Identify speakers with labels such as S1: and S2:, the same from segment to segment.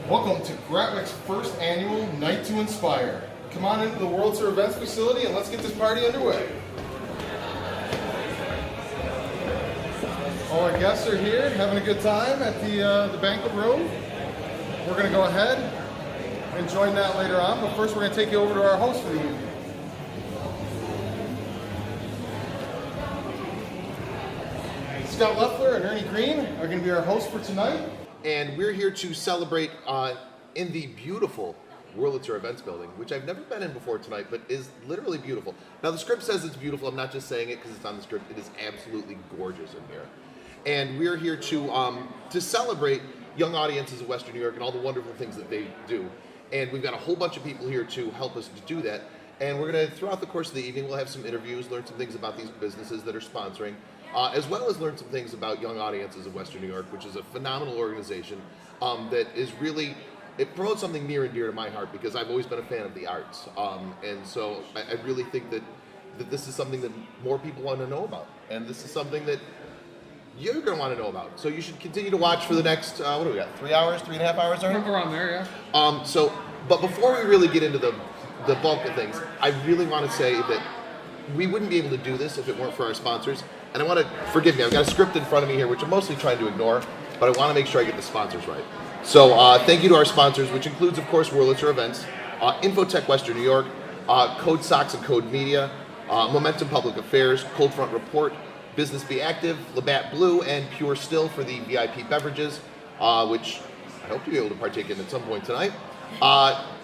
S1: Welcome to Gratwick's first annual Night to Inspire. Come on into the World Tour Events facility and let's get this party underway. All our guests are here having a good time at the banquet room. We're going to go ahead and join that later on, but first we're going to take you over to our host for the evening. Scott Leffler and Ernie Green are going to be our hosts for tonight.
S2: And we're here to celebrate in the beautiful World Tour Events building, which I've never been in before tonight, but is literally beautiful. Now the script says it's beautiful. I'm not just saying it because it's on the script. It is absolutely gorgeous in here. And we're here to celebrate young audiences of Western New York and all the wonderful things that they do. And we've got a whole bunch of people here to help us to do that. And we're going to, throughout the course of the evening, we'll have some interviews, learn some things about these businesses that are sponsoring, as well as learn some things about young audiences of Western New York, which is a phenomenal organization that is really, it promotes something near and dear to my heart because I've always been a fan of the arts. And so I really think that this is something that more people want to know about. And this is something that you're going to want to know about. So you should continue to watch for the next, what do we got, 3 hours, 3.5 hours?
S1: Around there, yeah.
S2: But before we really get into the bulk of things, I really want to say that we wouldn't be able to do this if it weren't for our sponsors. And I want to, forgive me, I've got a script in front of me here, which I'm mostly trying to ignore, but I want to make sure I get the sponsors right. So thank you to our sponsors, which includes, of course, World Tour Events, Infotech Western New York, Code Sox and Code Media, Momentum Public Affairs, Cold Front Report, Business Be Active, Labatt Blue, and Pure Still for the VIP beverages, which I hope you'll be able to partake in at some point tonight.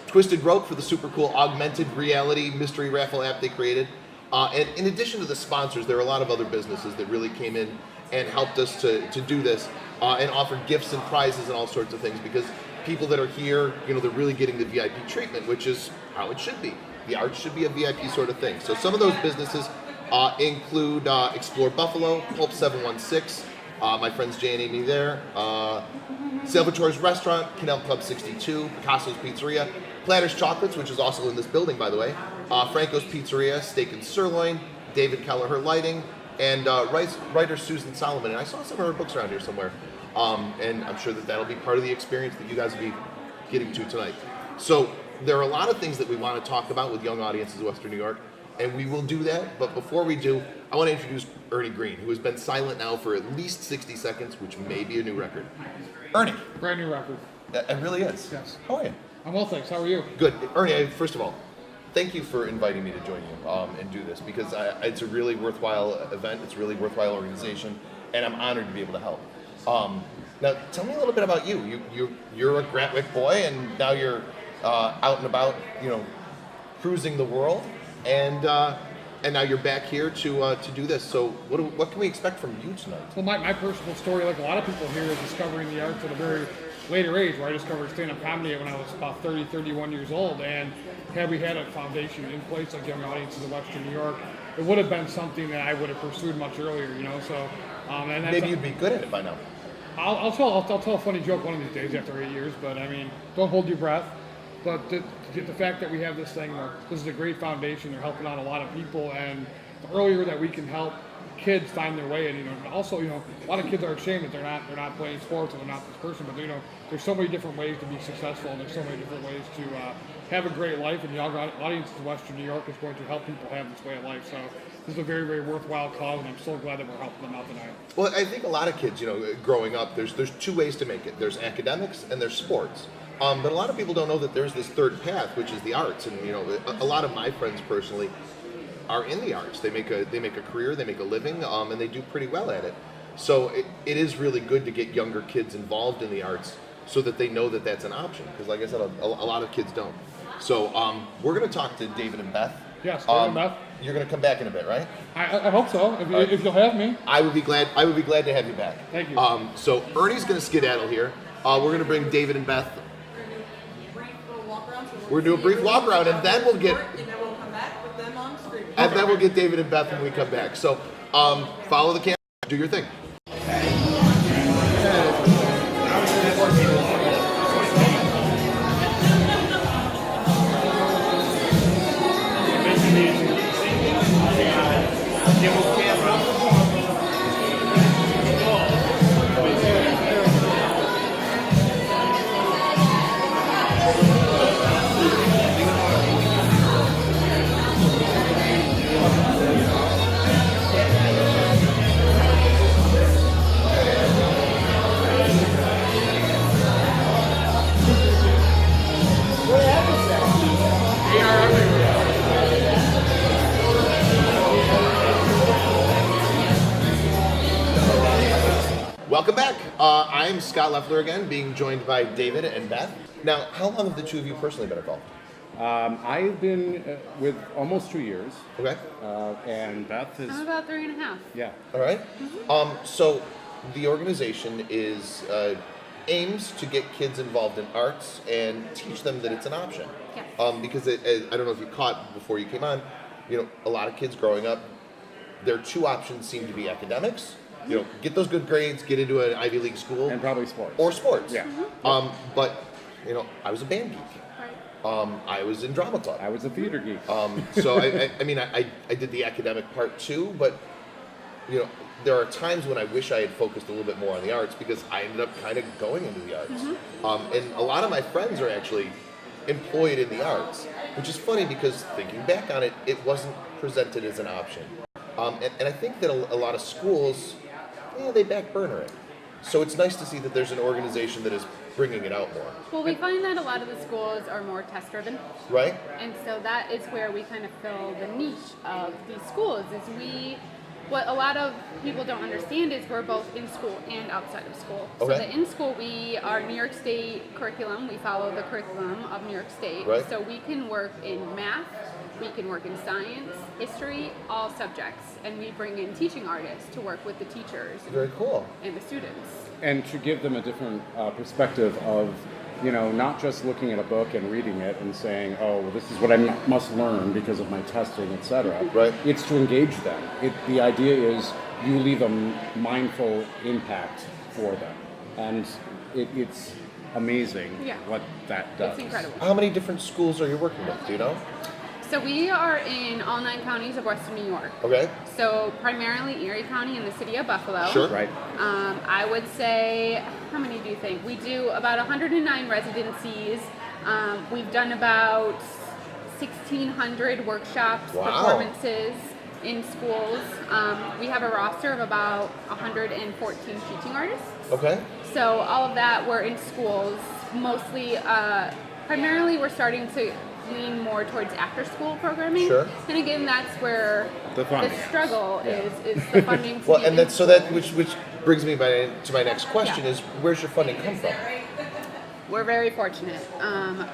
S2: Twisted Rope for the super cool augmented reality mystery raffle app they created. And in addition to the sponsors, there are a lot of other businesses that really came in and helped us to do this and offer gifts and prizes and all sorts of things because people that are here, you know, they're really getting the VIP treatment, which is how it should be. The arts should be a VIP sort of thing. So some of those businesses include Explore Buffalo, Pulp 716, my friends Jay and Amy there, Salvatore's Restaurant, Canal Club 62, Picasso's Pizzeria, Platter's Chocolates, which is also in this building, by the way, Franco's Pizzeria, Steak and Sirloin, David Kelleher Lighting, and writer Susan Solomon. And I saw some of her books around here somewhere, and I'm sure that that'll be part of the experience that you guys will be getting to tonight. So there are a lot of things that we want to talk about with young audiences of Western New York, and we will do that. But before we do, I want to introduce Ernie Green, who has been silent now for at least 60 seconds, which may be a new record. Ernie.
S1: Brand new record.
S2: It really is.
S1: Yes.
S2: How are you?
S1: I'm well, thanks. How are you?
S2: Good. Ernie, first of all, thank you for inviting me to join you and do this because it's a really worthwhile event. It's a really worthwhile organization, and I'm honored to be able to help. Now, tell me a little bit about you. You're a Gratwick boy, and now you're out and about, you know, cruising the world, and now you're back here to do this. So what can we expect from you tonight?
S3: Well, my personal story, like a lot of people here, is discovering the arts at a very later age, where I discovered stand-up comedy when I was about 30, 31 years old, and had we had a foundation in place like young audiences of Western New York, it would have been something that I would have pursued much earlier, you know. So, and that's,
S2: maybe you'd be good at it by now.
S3: I'll tell a funny joke one of these days after 8 years, but I mean, don't hold your breath. But the fact that we have this thing, this is a great foundation. They're helping out a lot of people, and the earlier that we can help kids find their way, and you know, also, you know, a lot of kids are ashamed that they're not playing sports or they're not this person, but you know, there's so many different ways to be successful, and there's so many different ways to have a great life, and the young audiences in Western New York is going to help people have this way of life. So this is a very, very worthwhile cause, and I'm so glad that we're helping them out tonight.
S2: Well, I think a lot of kids, you know, growing up, there's two ways to make it. There's academics and there's sports. But a lot of people don't know that there's this third path, which is the arts. And you know, a lot of my friends personally are in the arts. They make a career, they make a living, and they do pretty well at it. So it is really good to get younger kids involved in the arts so that they know that that's an option. Because like I said, a lot of kids don't. So we're going to talk to David and Beth.
S3: Yes, David and Beth.
S2: You're going to come back in a bit, right?
S3: I hope so. If you'll have me,
S2: I would be glad to have you back.
S3: Thank you.
S2: So Ernie's going to skedaddle here. We're going to bring David and Beth. We're going to do a brief walk around, and then we'll get.
S4: And then we'll come back with them on screen.
S2: And then we'll get David and Beth when we come back. So follow the camera, do your thing. Welcome back. I'm Scott Leffler again, being joined by David and Beth. Now, how long have the two of you personally been involved?
S5: I've been with almost 2 years.
S2: Okay.
S5: And Beth is...
S6: I'm about 3.5.
S5: Yeah.
S2: All right. So the organization is aims to get kids involved in arts and teach them that it's an option.
S6: Yes.
S2: Because I don't know if you caught before you came on, a lot of kids growing up, their two options seem to be academics. Get those good grades, get into an Ivy League school,
S5: And probably sports.
S2: or sports.
S5: Yeah.
S2: But I was a band geek.
S6: Right.
S2: I was in drama club.
S5: I was a theater geek.
S2: So I did the academic part too, but there are times when I wish I had focused a little bit more on the arts because I ended up kind of going into the arts. And a lot of my friends are actually employed in the arts, which is funny because thinking back on it, it wasn't presented as an option. And I think that a lot of schools, they back burner it. So it's nice to see that there's an organization that is bringing it out more.
S6: Well, we find that a lot of the schools are more test-driven.
S2: Right?
S6: And so that is where we kind of fill the niche of these schools, what a lot of people don't understand is we're both in school and outside of school.
S2: Okay.
S6: So the in school, we are New York State curriculum. We follow the curriculum of New York State.
S2: Right.
S6: So we can work in math, we can work in science, history, all subjects. And we bring in teaching artists to work with the teachers
S2: Very cool.
S6: and the students.
S5: And to give them a different perspective of, not just looking at a book and reading it and saying, oh, well, this is what I must learn because of my testing, etc.
S2: Right.
S5: It's to engage them. The idea is you leave a mindful impact for them. And it's amazing what that does.
S6: It's incredible.
S2: How many different schools are you working with? Do you know?
S6: So we are in all 9 counties of Western New York.
S2: Okay.
S6: So primarily Erie County and the city of Buffalo.
S2: Sure.
S5: Right.
S6: I would say, how many do you think? We do about 109 residencies. We've done about 1,600 workshops,
S2: Wow.
S6: performances in schools. We have a roster of about 114 teaching artists.
S2: Okay.
S6: So all of that, we're in schools. Mostly, primarily we're starting to lean more towards after-school programming.
S2: Sure.
S6: And again, that's where
S5: The funding.
S6: struggle is the funding. To
S2: Well,
S6: be
S2: and
S6: in
S2: that's so
S6: school.
S2: that which brings me to my next question is where's your funding come from?
S6: We're very fortunate.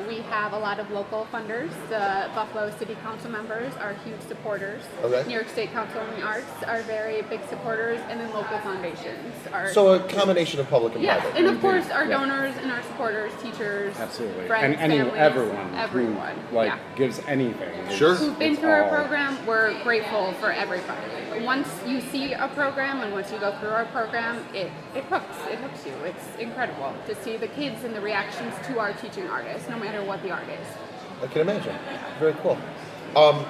S6: We have a lot of local funders. The Buffalo City Council members are huge supporters.
S2: Okay.
S6: New York State Council on the Arts are very big supporters, and then local foundations are.
S2: So a combination of public and
S6: Yes,
S2: private.
S6: and of course our donors and our supporters, teachers,
S5: Absolutely.
S6: friends,
S5: and
S6: families,
S5: everyone who gives anything.
S2: Sure.
S6: who've been
S5: It's
S6: through our
S5: all-
S6: program, we're grateful for everybody. Once you see a program and once you go through our program, it hooks you. It's incredible to see the kids and the reactions to our teaching artists, no matter what the art is.
S2: I can imagine. Very cool.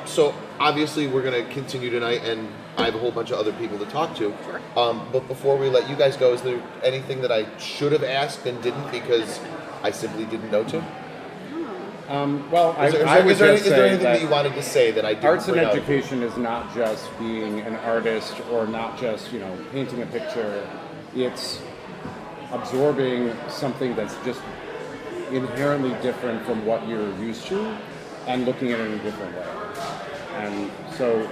S2: So obviously we're going to continue tonight, and I have a whole bunch of other people to talk to.
S6: Sure.
S2: But before we let you guys go, is there anything that I should have asked and didn't because I simply didn't know to?
S5: Well,
S2: Is there anything that you wanted to say that I didn't
S5: arts and
S2: bring out?
S5: education is not just being an artist or not just painting a picture. It's absorbing something that's just inherently different from what you're used to and looking at it in a different way. And so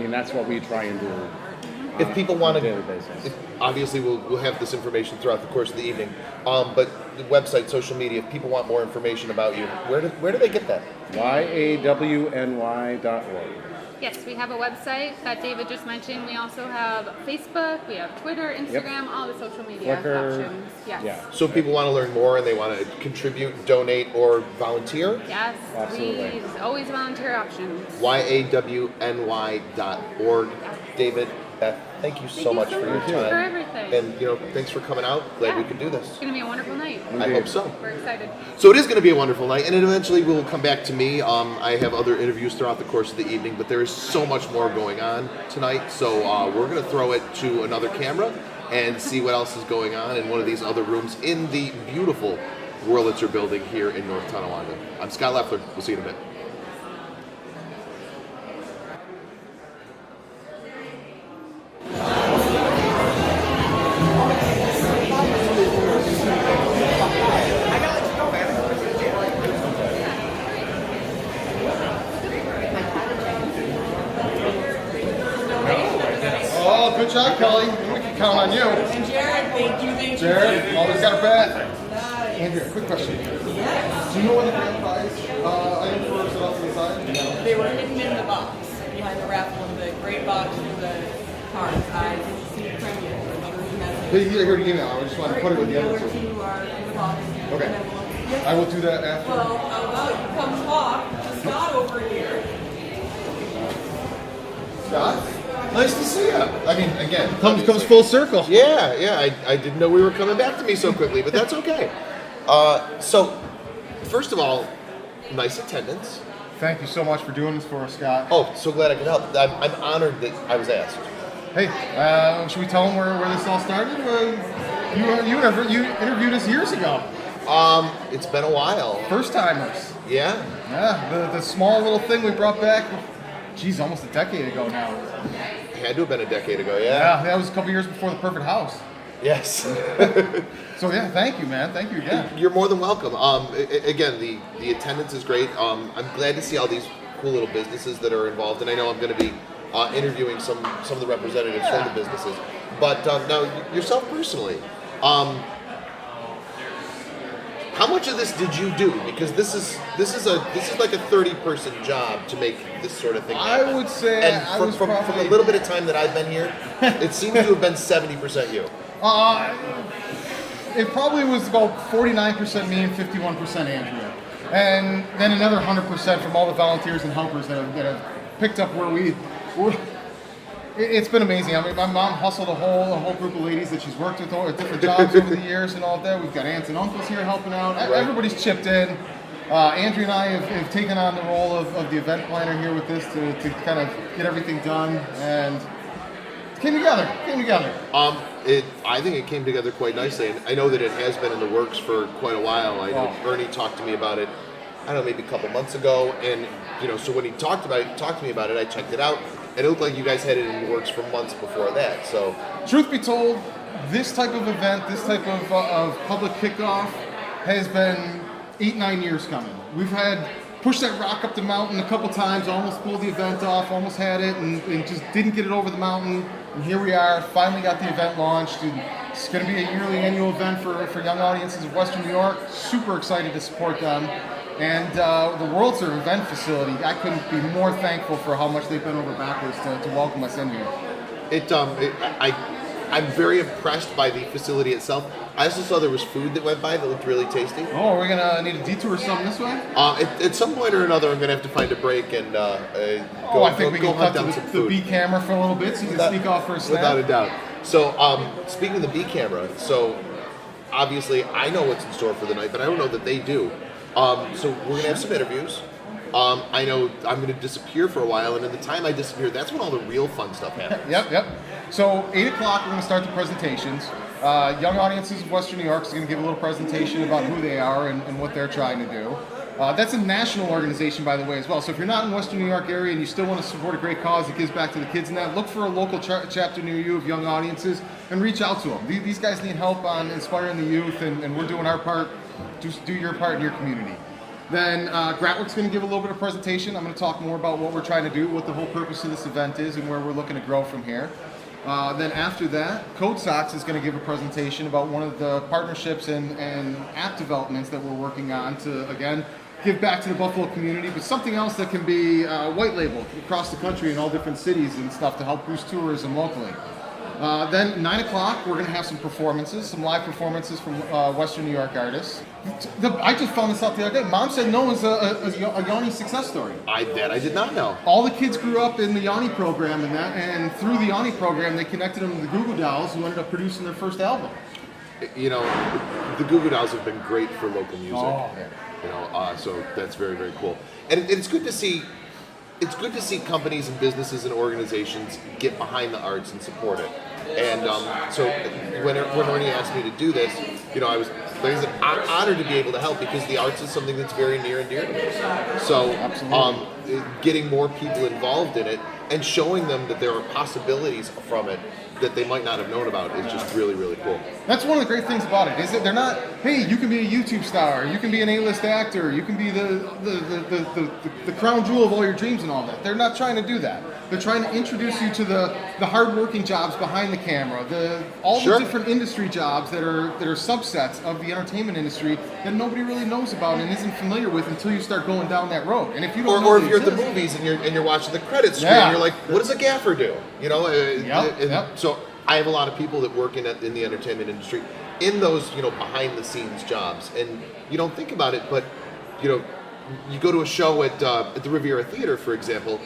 S5: that's what we try and do.
S2: If people want
S5: on a daily basis.
S2: obviously we'll have this information throughout the course of the evening. But the website, social media, if people want more information about you, where do they get that?
S5: YA-WNY.org.
S6: Yes, we have a website that David just mentioned. We also have Facebook, we have Twitter, Instagram, all the social media
S5: Flickr,
S6: options. Yes.
S5: Yeah.
S2: So if people want to learn more and they want to contribute, donate, or volunteer,
S6: Yes,
S5: Absolutely.
S6: please. Always volunteer options.
S2: YA-WNY.org. David, Beth, thank you so much for your
S6: for
S2: time.
S6: everything.
S2: And thanks for coming out. Glad we could do this.
S6: It's going to be a wonderful night.
S2: I hope so.
S6: We're excited.
S2: So it is going to be a wonderful night, and it eventually will come back to me. I have other interviews throughout the course of the evening, but there is so much more going on tonight. So we're going to throw it to another camera and see what else is going on in one of these other rooms in the beautiful Wurlitzer building here in North Tonawanda. I'm Scott Leffler. We'll see you in a bit.
S1: Oh, good job, Kelly. count on you.
S4: And Jared, thank you.
S1: Jared, always got her back. Andrea, quick question. Do you know what the grand prize items were set up to the side?
S4: They were hidden in the box behind the raffle in the great box with the cards. I didn't see the premiere. I'm sure you have
S1: Hey, you heard the email. I just wanted to put it with the other two.
S4: two are in the box.
S1: Okay.
S4: And then we'll-
S1: I will do that after.
S4: Well, how about you come talk to Scott over here?
S1: Scott, nice to see you. I mean, again,
S2: Comes
S1: obviously.
S2: full circle. Yeah. I didn't know we were coming back to me so quickly, but that's okay. So, first of all, nice attendance.
S1: Thank you so much for doing this for us, Scott.
S2: Oh, so glad I could help. I'm honored that I was asked.
S1: Hey, should we tell them where this all started? You interviewed us years ago.
S2: It's been a while.
S1: First timers.
S2: Yeah.
S1: Yeah, the small little thing we brought back, geez, almost a decade ago now.
S2: Had to have been a decade ago, yeah.
S1: Yeah, that was a couple years before the perfect house.
S2: Yes.
S1: So yeah, thank you, man. Thank you again.
S2: You're more than welcome. Again, the attendance is great. I'm glad to see all these cool little businesses that are involved, and I know I'm going to be interviewing some of the representatives from the businesses. But now, yourself personally, how much of this did you do? Because this is like a 30-person job to make this sort of thing happen.
S1: I would say
S2: and
S1: I
S2: from,
S1: was
S2: from
S1: probably
S2: a little bit of time that I've been here, it seems to have been 70% you.
S1: It probably was about 49% me and 51% Andrea, and then another 100% from all the volunteers and helpers that have picked up where we. It's been amazing. I mean, my mom hustled a whole group of ladies that she's worked with at different jobs over the years and all that. We've got aunts and uncles here helping out.
S2: Right.
S1: Everybody's chipped in. Andrea and I have taken on the role of the event planner here with this to kind of get everything done, and it came together.
S2: I think it came together quite nicely, and I know that it has been in the works for quite a while. I know Ernie talked to me about it, I don't know, maybe a couple months ago, and so when he talked to me about it, I checked it out, and it looked like you guys had it in the works for months before that. So,
S1: truth be told, this type of event, this type of public kickoff, has been 8-9 years coming. We've had pushed that rock up the mountain a couple times, almost pulled the event off, almost had it, and just didn't get it over the mountain. And here we are, finally got the event launched. And it's going to be a yearly annual event for young audiences of Western New York. Super excited to support them. And the World Serve event facility, I couldn't be more thankful for how much they've been over backwards to welcome us in here.
S2: I'm very impressed by the facility itself. I also saw there was food that went by that looked really tasty.
S1: Oh, are we gonna need a detour or something this way?
S2: At some point or another, I'm gonna have to find a break and
S1: I think we can cut
S2: down
S1: to
S2: some
S1: the
S2: food.
S1: B camera for a little bit so you can sneak off for a snack.
S2: Without a doubt. So, speaking of the B camera, so obviously I know what's in store for the night, but I don't know that they do. So we're gonna have some interviews. I know I'm gonna disappear for a while, and in the time I disappear, that's when all the real fun stuff happens.
S1: Yep. So 8 o'clock, we're going to start the presentations. Young Audiences of Western New York is going to give a little presentation about who they are and what they're trying to do. That's a national organization, by the way, as well. So if you're not in the Western New York area and you still want to support a great cause that gives back to the kids and that, look for a local chapter near you of Young Audiences and reach out to them. These guys need help on inspiring the youth, and we're doing our part. Just do your part in your community. Then Gratwick's going to give a little bit of presentation. I'm going to talk more about what we're trying to do, what the whole purpose of this event is, and where we're looking to grow from here. Then after that, Code Sox is going to give a presentation about one of the partnerships and app developments that we're working on to, again, give back to the Buffalo community, but something else that can be white labeled across the country in all different cities and stuff to help boost tourism locally. Then 9 o'clock, we're going to have some performances, some live performances from Western New York artists. I just found this out the other day. Mom said no one's a YA-WNY success story.
S2: I did not know.
S1: All the kids grew up in the YA-WNY program and through the YA-WNY program, they connected them to the Goo Goo Dolls, who ended up producing their first album.
S2: The Goo Goo Dolls have been great for local music.
S1: Oh, yeah.
S2: So that's very, very cool. And it's good to see. It's good to see companies and businesses and organizations get behind the arts and support it. And so when Ernie asked me to do this, I was honored to be able to help because the arts is something that's very near and dear to me. So getting more people involved in it and showing them that there are possibilities from it that they might not have known about is just really, really cool.
S1: That's one of the great things about it, is that they're not, hey, you can be a YouTube star, you can be an A-list actor, you can be the crown jewel of all your dreams and all that. They're not trying to do that. They're trying to introduce you to the hard-working jobs behind the camera, all the different industry jobs that are subsets of the entertainment industry that nobody really knows about and isn't familiar with until you start going down that road. And if you don't
S2: or if you're at the movies and you're watching the credits screen, you're like, what does a gaffer do? You know, so I have a lot of people that work in the entertainment industry in those, behind the scenes jobs, and you don't think about it, but you go to a show at the Riviera Theater, for example.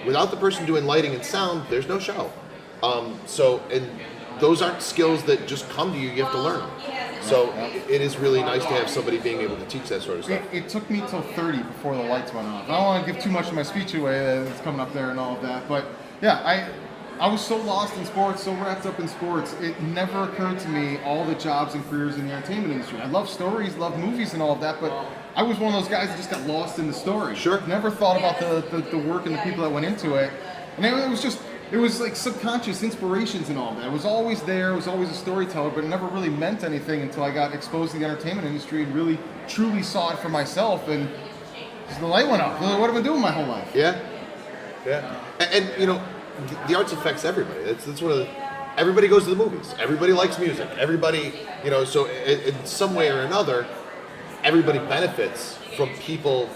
S2: Without the person doing lighting and sound, there's no show. And those aren't skills that just come to you. You have to learn them. So it is really nice to have somebody being able to teach that sort of stuff.
S1: It took me till 30 before the lights went off. I don't want to give too much of my speech away that's coming up there and all of that, but yeah, I was so lost in sports, so wrapped up in sports, it never occurred to me all the jobs and careers in the entertainment industry. I love stories, love movies and all of that, but I was one of those guys that just got lost in the story.
S2: Sure.
S1: Never thought about the work and the people that went into it. And it was like subconscious inspirations and all that. It was always there, it was always a storyteller, but it never really meant anything until I got exposed to the entertainment industry and really, truly saw it for myself, and the light went up. What have I been doing my whole life?
S2: Yeah. And the arts affects everybody. That's one of the. Everybody goes to the movies. Everybody likes music. Everybody, so in some way or another, everybody benefits from people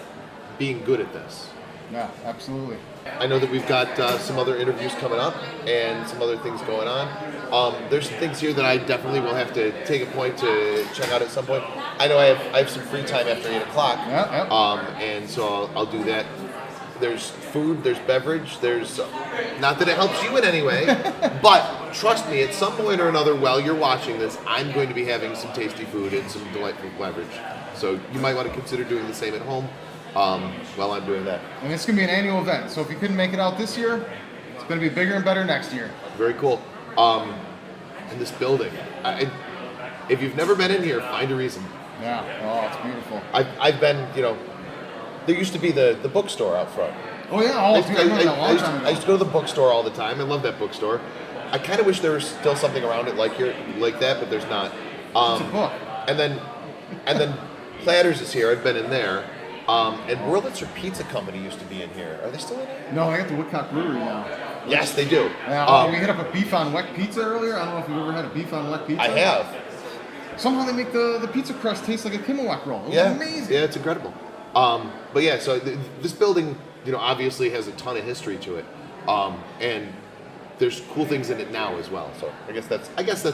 S2: being good at this.
S1: Yeah, absolutely.
S2: I know that we've got some other interviews coming up and some other things going on. There's some things here that I definitely will have to take a point to check out at some point. I know I have some free time after 8 o'clock, and so I'll do that. There's food, there's beverage, there's not that it helps you in any way, but trust me, at some point or another while you're watching this, I'm going to be having some tasty food and some delightful beverage. So you might want to consider doing the same at home while I'm doing that.
S1: And it's going to be an annual event, so if you couldn't make it out this year, it's going to be bigger and better next year.
S2: Very cool. And this building, if you've never been in here, find a reason.
S1: Yeah, oh, it's beautiful.
S2: I've been, there used to be the bookstore out front.
S1: Oh yeah,
S2: I used to go to the bookstore all the time. I love that bookstore. I kind of wish there was still something around it like that, but there's not.
S1: It's a book.
S2: And then Platters is here. I've been in there. And Wurlitzer Pizza Company used to be in here. Are they still in here?
S1: No, I got the Woodcock Brewery now.
S2: Yes, they do.
S1: We hit up a beef on weck pizza earlier. I don't know if you've ever had a beef on weck pizza.
S2: I have.
S1: Somehow they make the pizza crust taste like a Kimmelweck roll. It was amazing.
S2: Yeah, it's incredible. But yeah, so this building, obviously has a ton of history to it, and there's cool things in it now as well. So I guess that's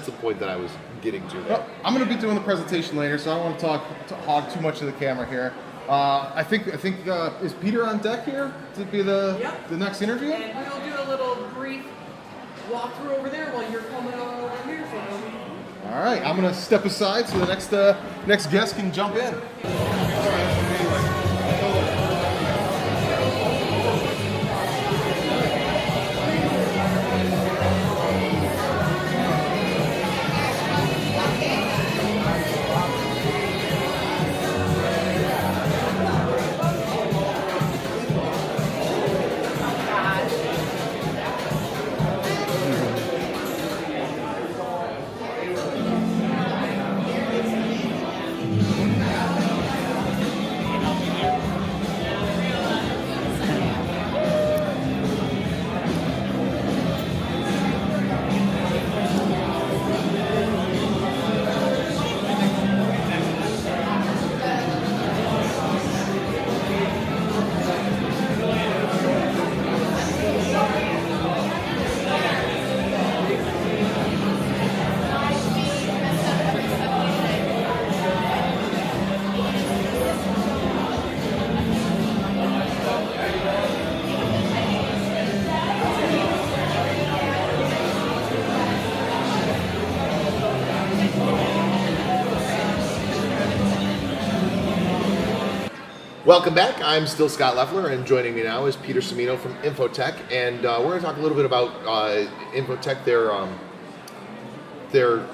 S2: the point that I was getting to there.
S1: Well, I'm going to be doing the presentation later, so I don't want to hog too much of the camera here. I think is Peter on deck here to be the next interview?
S4: And we'll do a little brief walkthrough over there while you're coming on over here.
S1: All right, I'm going to step aside so the next guest can jump in.
S2: Welcome back. I'm still Scott Leffler, and joining me now is Peter Cimino from Infotech, and we're going to talk a little bit about Infotech, their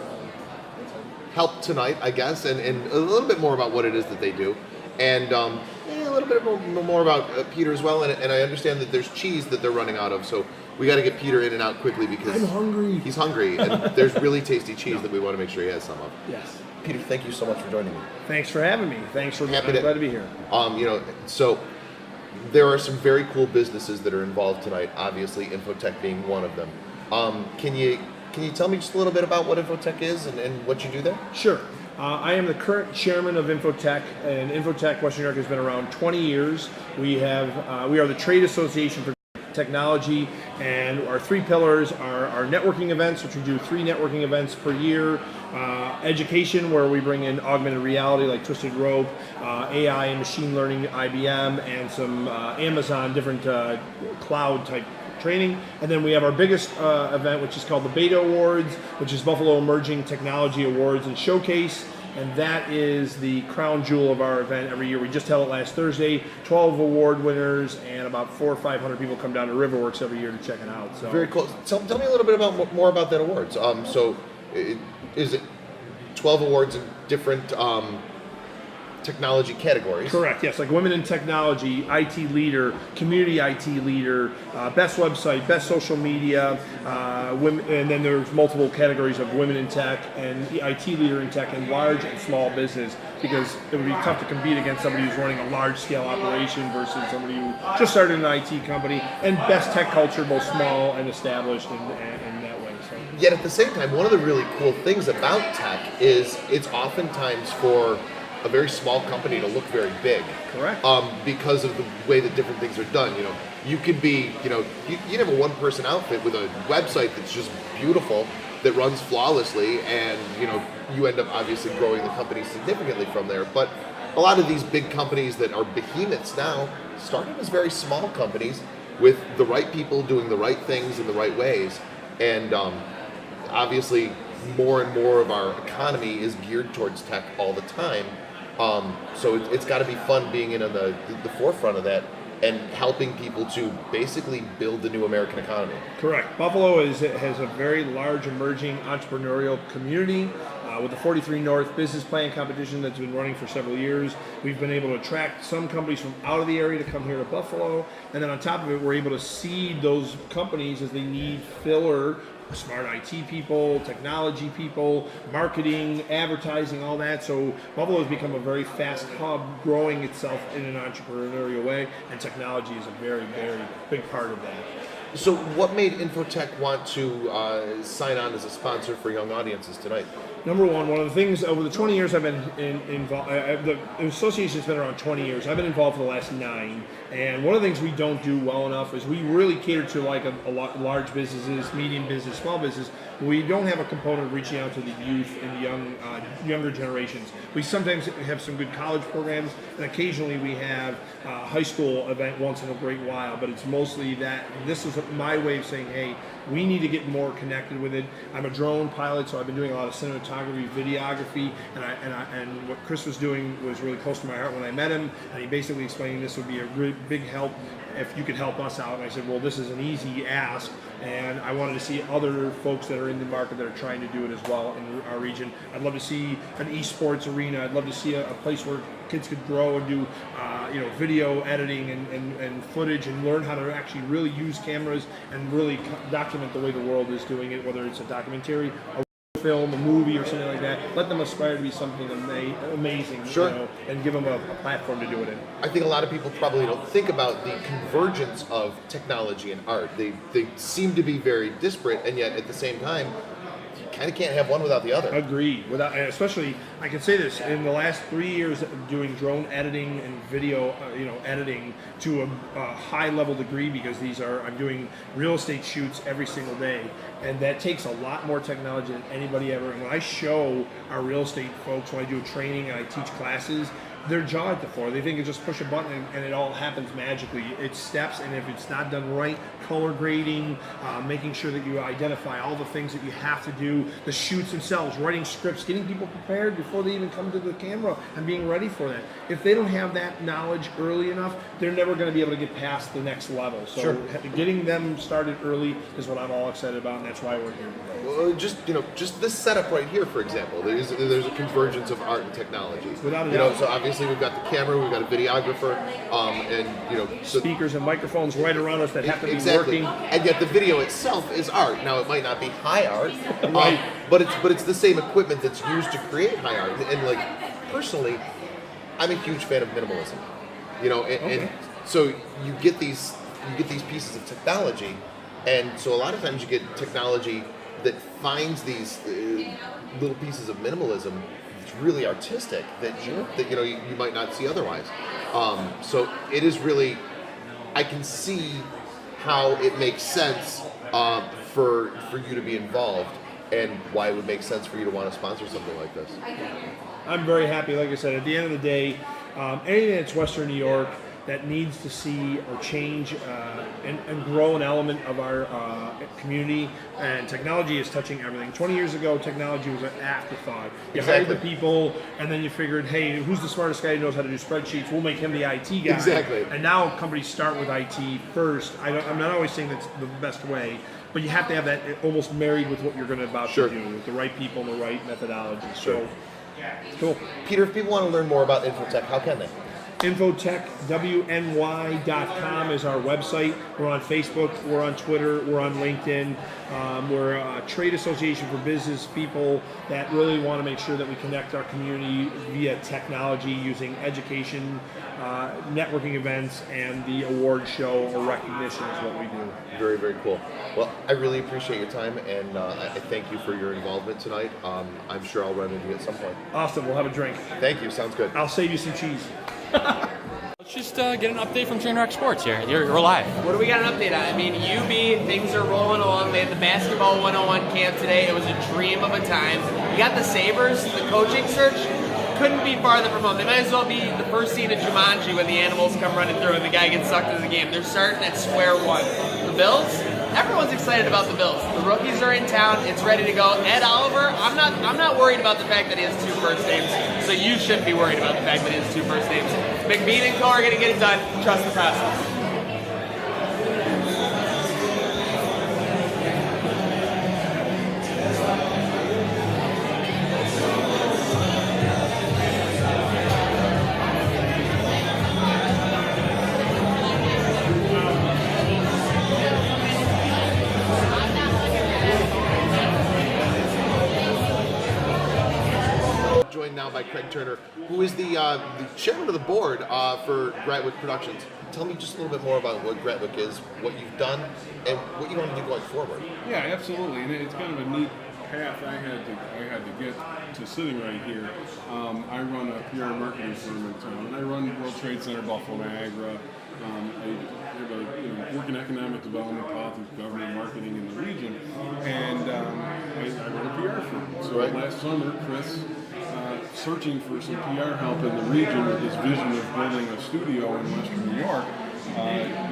S2: help tonight, I guess, and a little bit more about what it is that they do, and a a little bit more about Peter as well, and I understand that there's cheese that they're running out of, so we got to get Peter in and out quickly because
S7: I'm hungry.
S2: He's hungry, and there's really tasty cheese that we want to make sure he has some of.
S7: Yes.
S2: Peter, thank you so much for joining me.
S7: Thanks for having me. Thanks for
S2: Happy
S7: I'm glad to be here.
S2: So there are some very cool businesses that are involved tonight. Obviously, Infotech being one of them. Can you tell me just a little bit about what Infotech is and what you do there?
S7: Sure. I am the current chairman of Infotech, and Infotech Western New York has been around 20 years. We are the trade association for technology, and our three pillars are our networking events, which we do 3 networking events per year, education, where we bring in augmented reality like Twisted Rope, AI and machine learning, IBM, and some Amazon, different cloud type training. And then we have our biggest event, which is called the Beta Awards, which is Buffalo Emerging Technology Awards and Showcase. And that is the crown jewel of our event every year. We just held it last Thursday. 12 award winners, and about 400 or 500 people come down to Riverworks every year to check it out. So
S2: very cool. Tell me a little bit more about that awards. Is it 12 awards in different technology categories?
S7: Correct, yes, like women in technology, IT leader, community IT leader, best website, best social media, women, and then there's multiple categories of women in tech and IT leader in tech and large and small business, because it would be tough to compete against somebody who's running a large scale operation versus somebody who just started an IT company, and best tech culture, both small and established in that way. So.
S2: Yet at the same time, one of the really cool things about tech is it's oftentimes for a very small company to look very big.
S7: Correct.
S2: Because of the way that different things are done. You could be, you have a one-person outfit with a website that's just beautiful, that runs flawlessly, and you end up obviously growing the company significantly from there. But a lot of these big companies that are behemoths now started as very small companies with the right people doing the right things in the right ways, and obviously more and more of our economy is geared towards tech all the time. So it's got to be fun being in on the forefront of that and helping people to basically build the new American economy.
S7: Correct. Buffalo has a very large emerging entrepreneurial community. With the 43 North business plan competition that's been running for several years, we've been able to attract some companies from out of the area to come here to Buffalo, and then on top of it, we're able to seed those companies as they need filler, smart IT people, technology people, marketing, advertising, all that. So Buffalo has become a very fast hub, growing itself in an entrepreneurial way, and technology is a very, very big part of that.
S2: So what made Infotech want to sign on as a sponsor for young audiences tonight?
S7: Number one of the things, over the 20 years I've been involved, the association's been around 20 years. I've been involved for the last 9. And one of the things we don't do well enough is we really cater to like a lot large businesses, medium business, small business. We don't have a component of reaching out to the youth and the younger generations. We sometimes have some good college programs, and occasionally we have a high school event once in a great while, but it's mostly that. This is my way of saying, hey, we need to get more connected with it. I'm a drone pilot, so I've been doing a lot of cinematography, videography, and what Chris was doing was really close to my heart when I met him, and he basically explained this would be a really big help if you could help us out. And I said, well, this is an easy ask, and I wanted to see other folks that are in the market that are trying to do it as well in our region. I'd love to see an esports arena. I'd love to see a place where kids could grow and do video editing and footage, and learn how to actually really use cameras and really document the way the world is doing it, whether it's a documentary, a film, a movie, or something like that. Let them aspire to be something amazing,
S2: sure.
S7: And give them a platform to do it in.
S2: I think a lot of people probably don't think about the convergence of technology and art. They seem to be very disparate, and yet at the same time, you kind of can't have one without the other.
S7: Agreed. Especially, I can say this, in the last 3 years of doing drone editing and video editing to a high level degree, because I'm doing real estate shoots every single day, and that takes a lot more technology than anybody ever. And when I show our real estate folks, when I do training and I teach classes, their jaw at the floor. They think it's just push a button and it all happens magically. It's steps, and if it's not done right, color grading, making sure that you identify all the things that you have to do, the shoots themselves, writing scripts, getting people prepared before they even come to the camera and being ready for that. If they don't have that knowledge early enough, they're never going to be able to get past the next level. So
S2: sure.
S7: Getting them started early is what I'm all excited about, and that's why we're here today.
S2: Well, just this setup right here, for example, there's a convergence of art and technology.
S7: Without a doubt.
S2: So obviously obviously we've got the camera, we've got a videographer, and so
S7: Speakers and microphones right around us that have to be
S2: exactly.
S7: working.
S2: And yet the video itself is art. Now it might not be high art,
S7: Right.
S2: but it's the same equipment that's used to create high art. And like personally, I'm a huge fan of minimalism. And so you get these pieces of technology, and so a lot of times you get technology that finds these little pieces of minimalism. It's really artistic that you might not see otherwise. So it is really, I can see how it makes sense for you to be involved, and why it would make sense for you to want to sponsor something like this.
S7: I'm very happy. Like I said, at the end of the day, anything that's Western New York that needs to see or change and grow an element of our community, and technology is touching everything. 20 years ago, technology was an afterthought. You hired the people, and then you figured, hey, who's the smartest guy who knows how to do spreadsheets? We'll make him the IT guy.
S2: Exactly.
S7: And now companies start with IT first. I'm not always saying that's the best way, but you have to have that almost married with what you're going to to do, with the right people and the right methodology. So, cool.
S2: Peter, if people want to learn more about Infotech, how can they?
S7: YA-WNY.com is our website. We're on Facebook, we're on Twitter, we're on LinkedIn. We're a trade association for business people that really want to make sure that we connect our community via technology, using education, networking events, and the award show or recognition is what we do.
S2: Very, very cool. Well, I really appreciate your time, and I thank you for your involvement tonight. I'm sure I'll run into you at some point.
S7: Awesome, we'll have a drink.
S2: Thank you, sounds good.
S7: I'll save you some cheese.
S8: Let's just get an update from Trainwreck Sports here. You're live.
S9: What do we got an update on? I mean, UB, things are rolling along. They had the basketball 101 camp today. It was a dream of a time. You got the Sabres, the coaching search. Couldn't be farther from home. They might as well be the first scene of Jumanji when the animals come running through and the guy gets sucked into the game. They're starting at square one. The Bills? Everyone's excited about the Bills. The rookies are in town. It's ready to go. Ed Oliver, I'm not worried about the fact that he has 2 first names, so you shouldn't be worried about the fact that he has 2 first names. McBean and Co are going to get it done. Trust the process.
S2: Joined now by Craig Turner, who is the chairman of the board for Gratwick Productions. Tell me just a little bit more about what Gratwick is, what you've done, and what you want to do going forward.
S10: Yeah, absolutely, and it's kind of a neat path I had to get to sitting right here. I run a PR marketing firm in town, and I run World Trade Center, Buffalo, Niagara. I have a work in economic development, politics, government, marketing in the region, and I run a PR firm. So last summer, Chris, searching for some PR help in the region with his vision of building a studio in Western New York,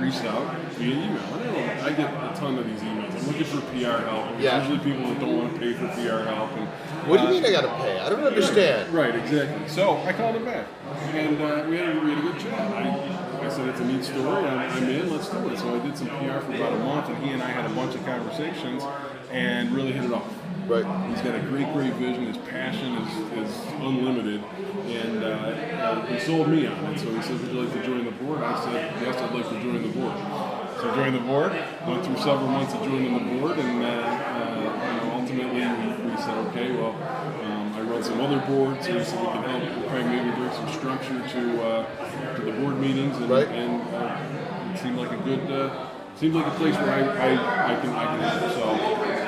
S10: reached out via email. I get a ton of these emails. I'm looking for PR help. It's usually people that don't want to pay for PR help. And,
S2: what do you mean I got to pay? I don't understand.
S10: Right, exactly. So I called him back, and we had a good chat. I said, it's a neat story. I'm in. Let's do it. So I did some PR for about a month, and he and I had a bunch of conversations and really hit it off.
S2: Right.
S10: He's got a great vision. His passion is unlimited, and he sold me on it. So he said, would you like to join the board? I said, yes, I'd like to join the board. So I joined the board, went through several months of joining the board, and ultimately we said, okay, well, I run some other boards, so we said we can help Craig maybe bring some structure to the board meetings, and it seemed like a good, seems like a place where I can help. So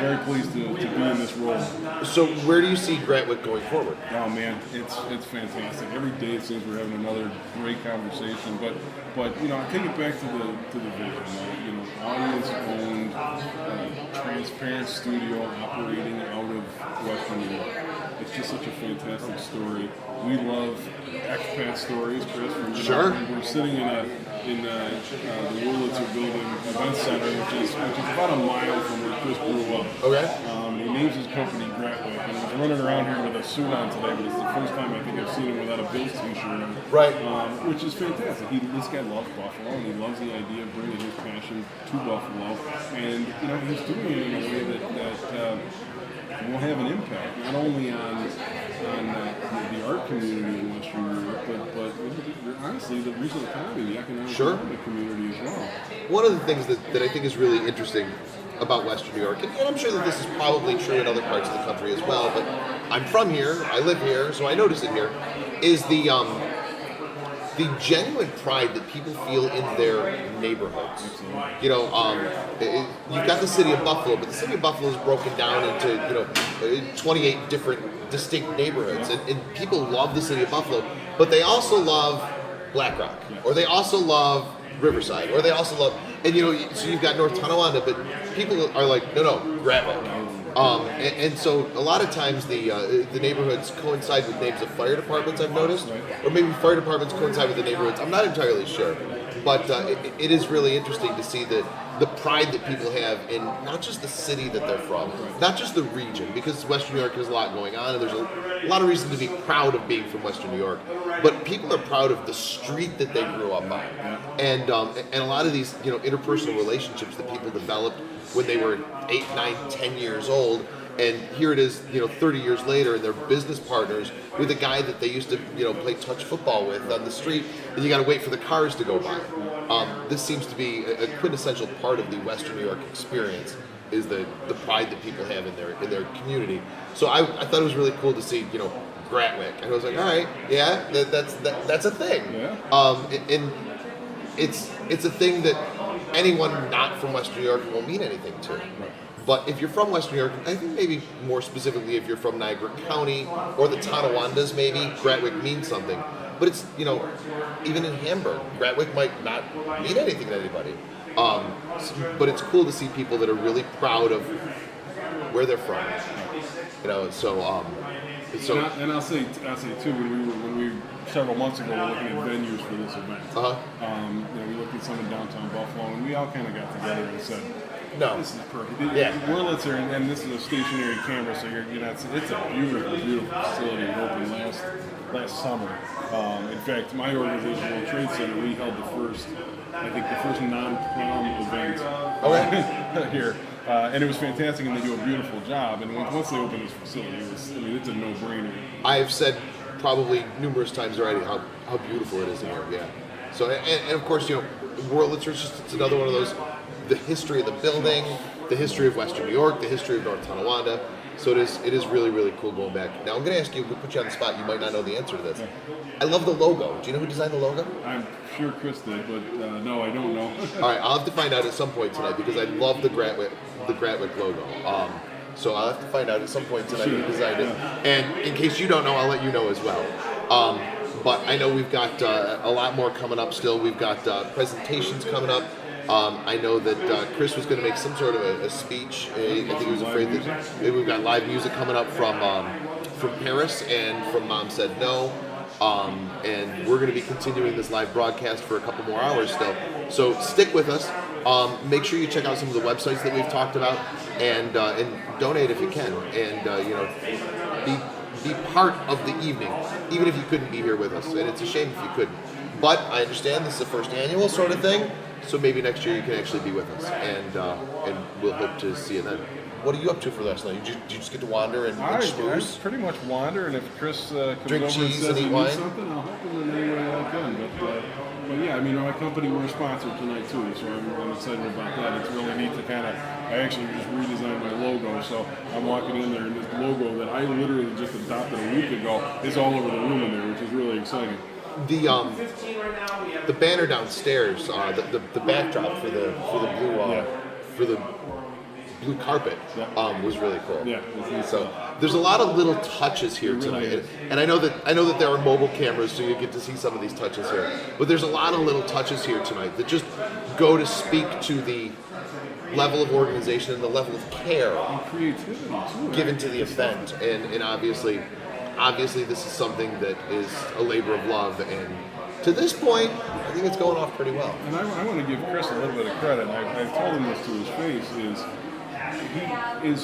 S10: very pleased to be in this role.
S2: So where do you see Gratwick going forward?
S10: Oh man, it's fantastic. Every day it seems we're having another great conversation. But I take it back to the vision. Audience-owned, transparent studio operating out of Western New York. It's just such a fantastic story. We love expat stories, Chris. We're sitting in the Wurlitzer Building Event Center, which is about a mile from where Chris grew up.
S2: Okay.
S10: He names his company Gratwick, and he's running around here with a suit on today, but it's the first time I think I've seen him without a Bills t-shirt on.
S2: Right.
S10: Which is fantastic. This guy loves Buffalo, and he loves the idea of bringing his passion to Buffalo, and he's doing it in a way that will have an impact not only on the art community in Western New York, but honestly the regional economy, the economic development community as well.
S2: One of the things that I think is really interesting about Western New York, and I'm sure that this is probably true in other parts of the country as well, but I'm from here, I live here, so I notice it here, is the genuine pride that people feel in their neighborhoods. You've got the city of Buffalo, but the city of Buffalo is broken down into 28 different distinct neighborhoods, and people love the city of Buffalo, but they also love Black Rock, or they also love Riverside, or they also love, and so you've got North Tonawanda, but people are like, no, Gratwick. And so a lot of times the neighborhoods coincide with names of fire departments, I've noticed, or maybe fire departments coincide with the neighborhoods. I'm not entirely sure, but it is really interesting to see the pride that people have in not just the city that they're from, not just the region, because Western New York has a lot going on, and there's a lot of reason to be proud of being from Western New York, but people are proud of the street that they grew up on, and a lot of these interpersonal relationships that people developed when they were 8, 9, 10 years old, and here it is 30 years later, and they're business partners with a guy that they used to play touch football with on the street, and you got to wait for the cars to go by. This seems to be a quintessential part of the Western New York experience, is the pride that people have in their community. So I thought it was really cool to see Gratwick, and I was like, all right, yeah, that's a thing. And it's a thing that anyone not from Western New York will mean anything to. But if you're from Western New York, I think maybe more specifically if you're from Niagara County or the Tonawandas, maybe Gratwick means something. But it's even in Hamburg, Gratwick might not mean anything to anybody. But it's cool to see people that are really proud of where they're from.
S10: And I'll say too, when we several months ago were looking at venues for this event. We looked at some in downtown Buffalo, and we all kind of got together and said, "No, this is perfect." Wurlitzer, and this is a stationary camera, so it's a beautiful, beautiful facility. It opened last summer. In fact, my organization, World Trade Center, we held the first non-prom event here. And it was fantastic, and they do a beautiful job. And once they opened this facility, it's a no-brainer.
S2: I've said probably numerous times already how beautiful it is in here. Yeah. So and of course Wurlitzer it's another one of those. The history of the building, the history of Western New York, the history of North Tonawanda. So it is really, really cool going back. Now I'm going to ask you, we'll put you on the spot. You might not know the answer to this. I love the logo. Do you know who designed the logo?
S10: I'm sure Chris did, but no, I don't know.
S2: All right, I'll have to find out at some point tonight because I love the Gratwick logo. So I'll have to find out at some point tonight who designed it. And in case you don't know, I'll let you know as well. But I know we've got a lot more coming up still. We've got presentations coming up. I know that Chris was going to make some sort of a speech. I think he was afraid that we've got live music coming up from Paris and from Mom Said No. And we're going to be continuing this live broadcast for a couple more hours still. So stick with us. Make sure you check out some of the websites that we've talked about and donate if you can. And be part of the evening, even if you couldn't be here with us. And it's a shame if you couldn't. But I understand this is the first annual sort of thing. So maybe next year you can actually be with us, and we'll hope to see you then. What are you up to for last night? Did you just get to wander and schmooze?
S10: I pretty much wander, and if Chris comes
S2: drink
S10: over
S2: cheese
S10: and says
S2: and eat
S10: he
S2: wine?
S10: needs something, I'll help him in any way I can. But yeah, my company, we're sponsored tonight too, so I'm excited about that. It's really neat to I actually just redesigned my logo, so I'm walking in there, and this logo that I literally just adopted a week ago is all over the room in there, which is really exciting.
S2: The banner downstairs, the backdrop for the blue carpet was really cool.
S10: Yeah.
S2: So there's a lot of little touches here tonight, and I know that there are mobile cameras, so you get to see some of these touches here. But there's a lot of little touches here tonight that just go to speak to the level of organization and the level of care
S10: and creativity too,
S2: given to the event, and obviously this is something that is a labor of love, and to this point, I think it's going off pretty well.
S10: And I want to give Chris a little bit of credit. I've told him this to his face, is he is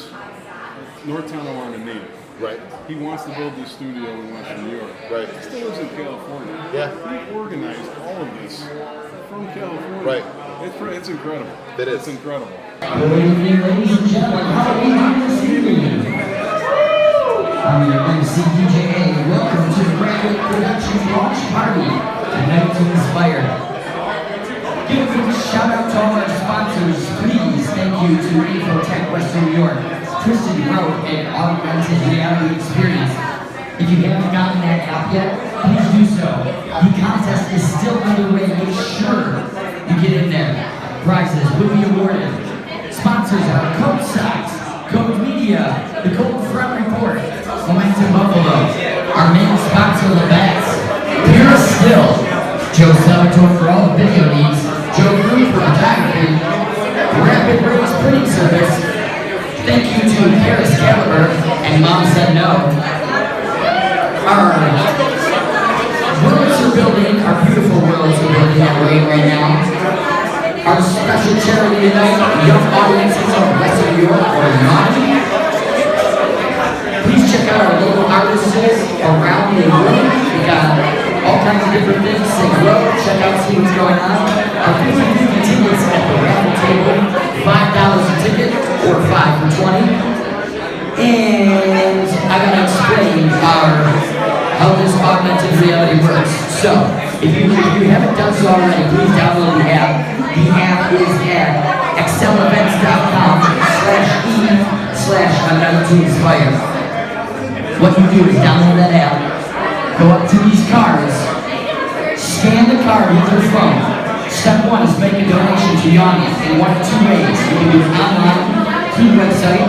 S10: North Tonawanda native.
S2: Right.
S10: He wants to build this studio in Western New York.
S2: Right.
S10: He still lives in California.
S2: Yeah.
S10: He organized all of this from California.
S2: Right.
S10: It's incredible.
S2: It is.
S10: It's incredible.
S11: Good evening, ladies and gentlemen. How are you doing this evening? I'm your MC DJA. Welcome to the Gratwick Productions launch party. Tonight to inspire. Give a quick shout out to all our sponsors. Please, thank you to Infotech Western New York, Twisted Growth, and Augmented Reality Experience. If you haven't gotten that app yet, please do so. The contest is still underway. Make sure you get in there. Prizes will be awarded. Sponsors are Code Socks, Code Media, the Cold Front Report, Momentum Buffalo, our main sponsor, the Bats, Pure Still, Joe Salvatore for all the video needs, Joe Green for photography, Rapid Race Printing Service. Thank you to Paris Caliber and Mom Said No. Our worlds are building, our beautiful worlds are building that way right now. Our special charity tonight, Young Audiences of Western New York, or YA-WNY. Please check out our local artists around the world. We got all kinds of different things. Say hello, check out, see what's going on. Our 50 tickets at the raffle table, $5 a ticket, or 5 for 20. And I gotta explain how this augmented reality works. So, if you haven't done so already, please download the app. The app is at excelevents.com/e/I'm-to-inspire. What you do is download that app, go up to these cards, scan the card with your phone. Step 1 is make a donation to YA-WNY in one of two ways. You can do it online, through the website,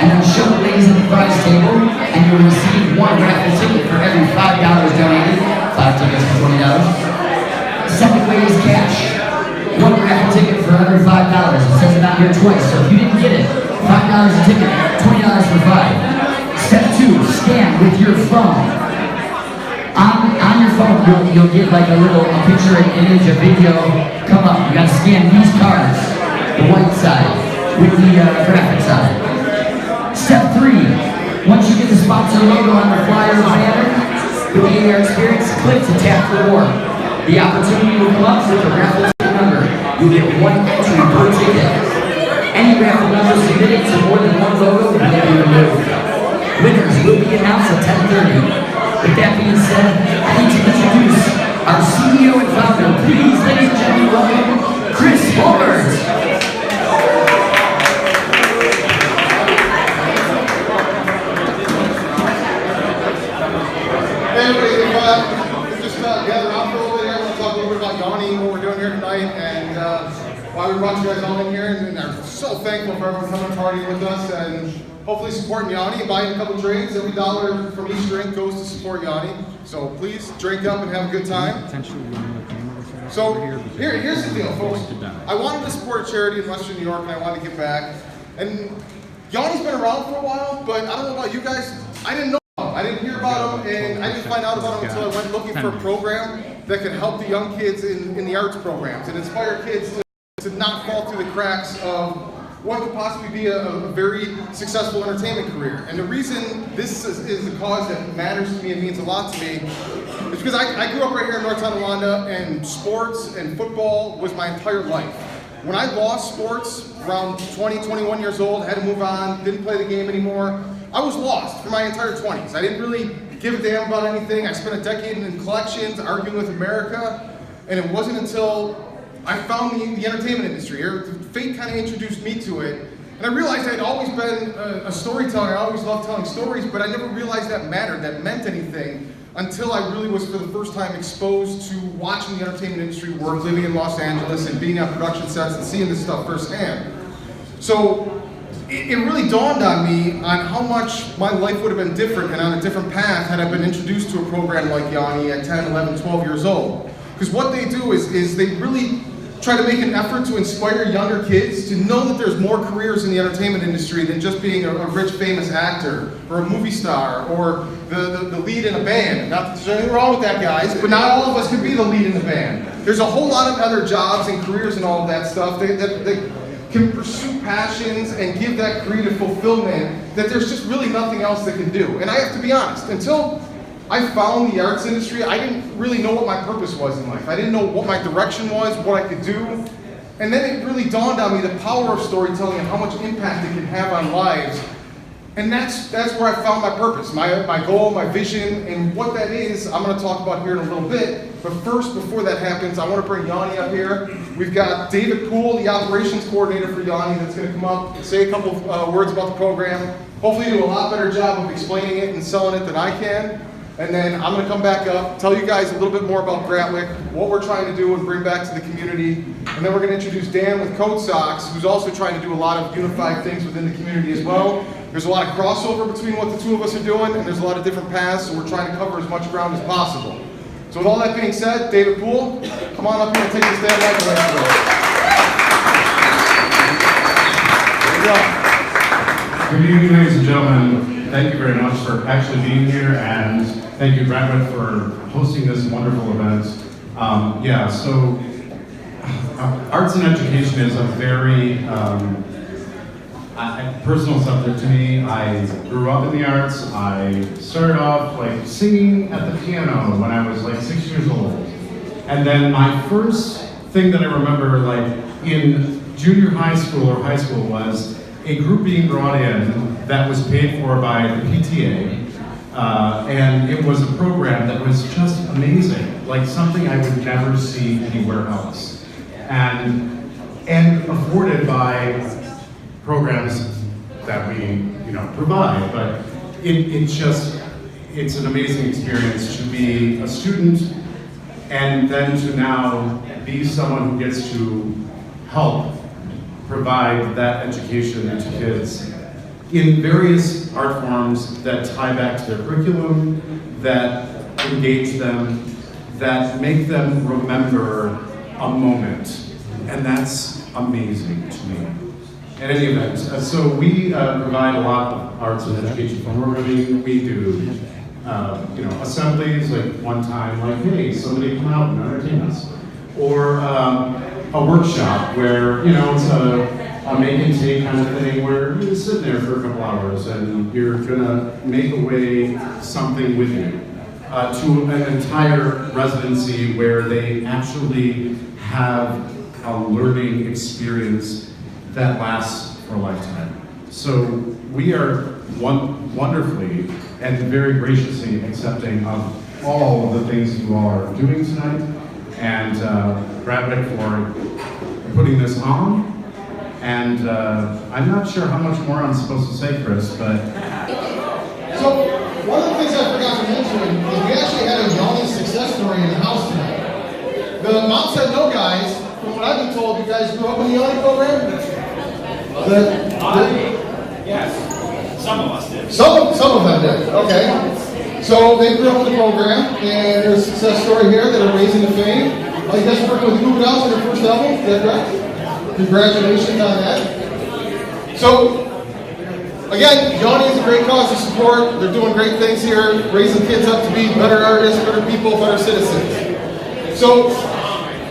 S11: and then show the ladies at the prize table, and you'll receive one raffle ticket for every $5 donated. 5 tickets for $20. Second way is cash. One raffle ticket for every $5. It says it out here twice, so if you didn't get it, $5 a ticket, $20 for 5. Step 2, scan with your phone. On your phone, you'll get like a picture, an image, a video come up. You gotta scan these cards, the white side, with the graphics on it. Step 3, once you get the sponsor logo on the flyer or banner, with the AR experience, click to tap reward. The opportunity will come up with the raffle ticket number. You get one entry per ticket. Any raffle number submitted to more than one logo will be removed. Winners will be announced at 10:30. With that being said, I need to introduce our CEO and founder. Please, ladies and gentlemen, welcome Chris Holbert.
S1: Hey everybody, just gather around for a little bit here. I want to talk a little bit about YA-WNY, what we're doing here tonight, and why we brought you guys all in here. And I'm so thankful for everyone coming and partying with us, and hopefully supporting YA-WNY and buying a couple drinks. Every dollar from each drink goes to support YA-WNY. So please drink up and have a good time. So here's the deal, folks. I wanted to support a charity in Western New York, and I wanted to give back. And YA-WNY's been around for a while, but I don't know about you guys. I didn't know. I didn't hear about them, and I didn't find out about them until I went looking for a program that could help the young kids in the arts programs and inspire kids to not fall through the cracks of what could possibly be a very successful entertainment career. And the reason this is a cause that matters to me and means a lot to me is because I grew up right here in North Tonawanda, and sports and football was my entire life. When I lost sports around 20, 21 years old, had to move on, didn't play the game anymore, I was lost for my entire 20s. I didn't really give a damn about anything. I spent a decade in collections, arguing with America, and it wasn't until I found the entertainment industry, or fate kind of introduced me to it, and I realized I'd always been a storyteller. I always loved telling stories, but I never realized that mattered, that meant anything, until I really was for the first time exposed to watching the entertainment industry work, living in Los Angeles and being on production sets and seeing this stuff firsthand. So it really dawned on me on how much my life would have been different and on a different path had I been introduced to a program like YA-WNY at 10, 11, 12 years old. Because what they do is they really try to make an effort to inspire younger kids to know that there's more careers in the entertainment industry than just being a rich, famous actor or a movie star or the lead in a band. Not that there's anything wrong with that, guys, but not all of us can be the lead in the band. There's a whole lot of other jobs and careers and all of that stuff that can pursue passions and give that creative fulfillment that there's just really nothing else that can do. And I have to be honest, until I found the arts industry, I didn't really know what my purpose was in life. I didn't know what my direction was, what I could do. And then it really dawned on me the power of storytelling and how much impact it can have on lives. And that's where I found my purpose, my goal, my vision, and what that is, I'm going to talk about here in a little bit. But first, before that happens, I want to bring Yanni up here. We've got David Poole, the operations coordinator for Yanni, that's going to come up and say a couple of words about the program. Hopefully do a lot better job of explaining it and selling it than I can. And then I'm going to come back up, tell you guys a little bit more about Gratwick, what we're trying to do and bring back to the community. And then we're going to introduce Dan with Code Socks, who's also trying to do a lot of unified things within the community as well. There's a lot of crossover between what the two of us are doing, and there's a lot of different paths, so we're trying to cover as much ground as possible. So with all that being said, David Poole, come on up here and take this damn mic away from us.
S12: Good evening, ladies and gentlemen. Thank you very much for actually being here, and thank you, Gratwick, for hosting this wonderful event. So arts and education is a very personal subject to me. I grew up in the arts. I started off like singing at the piano when I was like 6 years old. And then my first thing that I remember like in junior high school or high school was a group being brought in that was paid for by the PTA. And it was a program that was just amazing, like something I would never see anywhere else. And afforded by programs that we, provide, but it's an amazing experience to be a student and then to now be someone who gets to help provide that education to kids in various art forms that tie back to their curriculum, that engage them, that make them remember a moment, and that's amazing to me. At any event, so we provide a lot of arts and education programming. We do, assemblies, like one time, like, hey, somebody come out and entertain us. Or a workshop where, it's a make and take kind of thing where you're sitting there for a couple hours and you're gonna make away something with you. To an entire residency where they actually have a learning experience that lasts for a lifetime. So we are wonderfully and very graciously accepting of all of the things you all are doing tonight, and Gratwick for putting this on. And I'm not sure how much more I'm supposed to say, Chris, but...
S1: So, one of the things I forgot to mention is we actually had a YA-WNY success story in the house tonight. The mom said no, guys. From what I've been told, you guys grew up in the YA-WNY program?
S13: Yes, some of us did.
S1: Some of them did, okay. So they grew up in the program, and there's a success story here that are raising to fame. You guys are working with Goo Dolls on their first album, is that right? Congratulations on that. So, again, YA-WNY is a great cause to support. They're doing great things here, raising kids up to be better artists, better people, better citizens. So,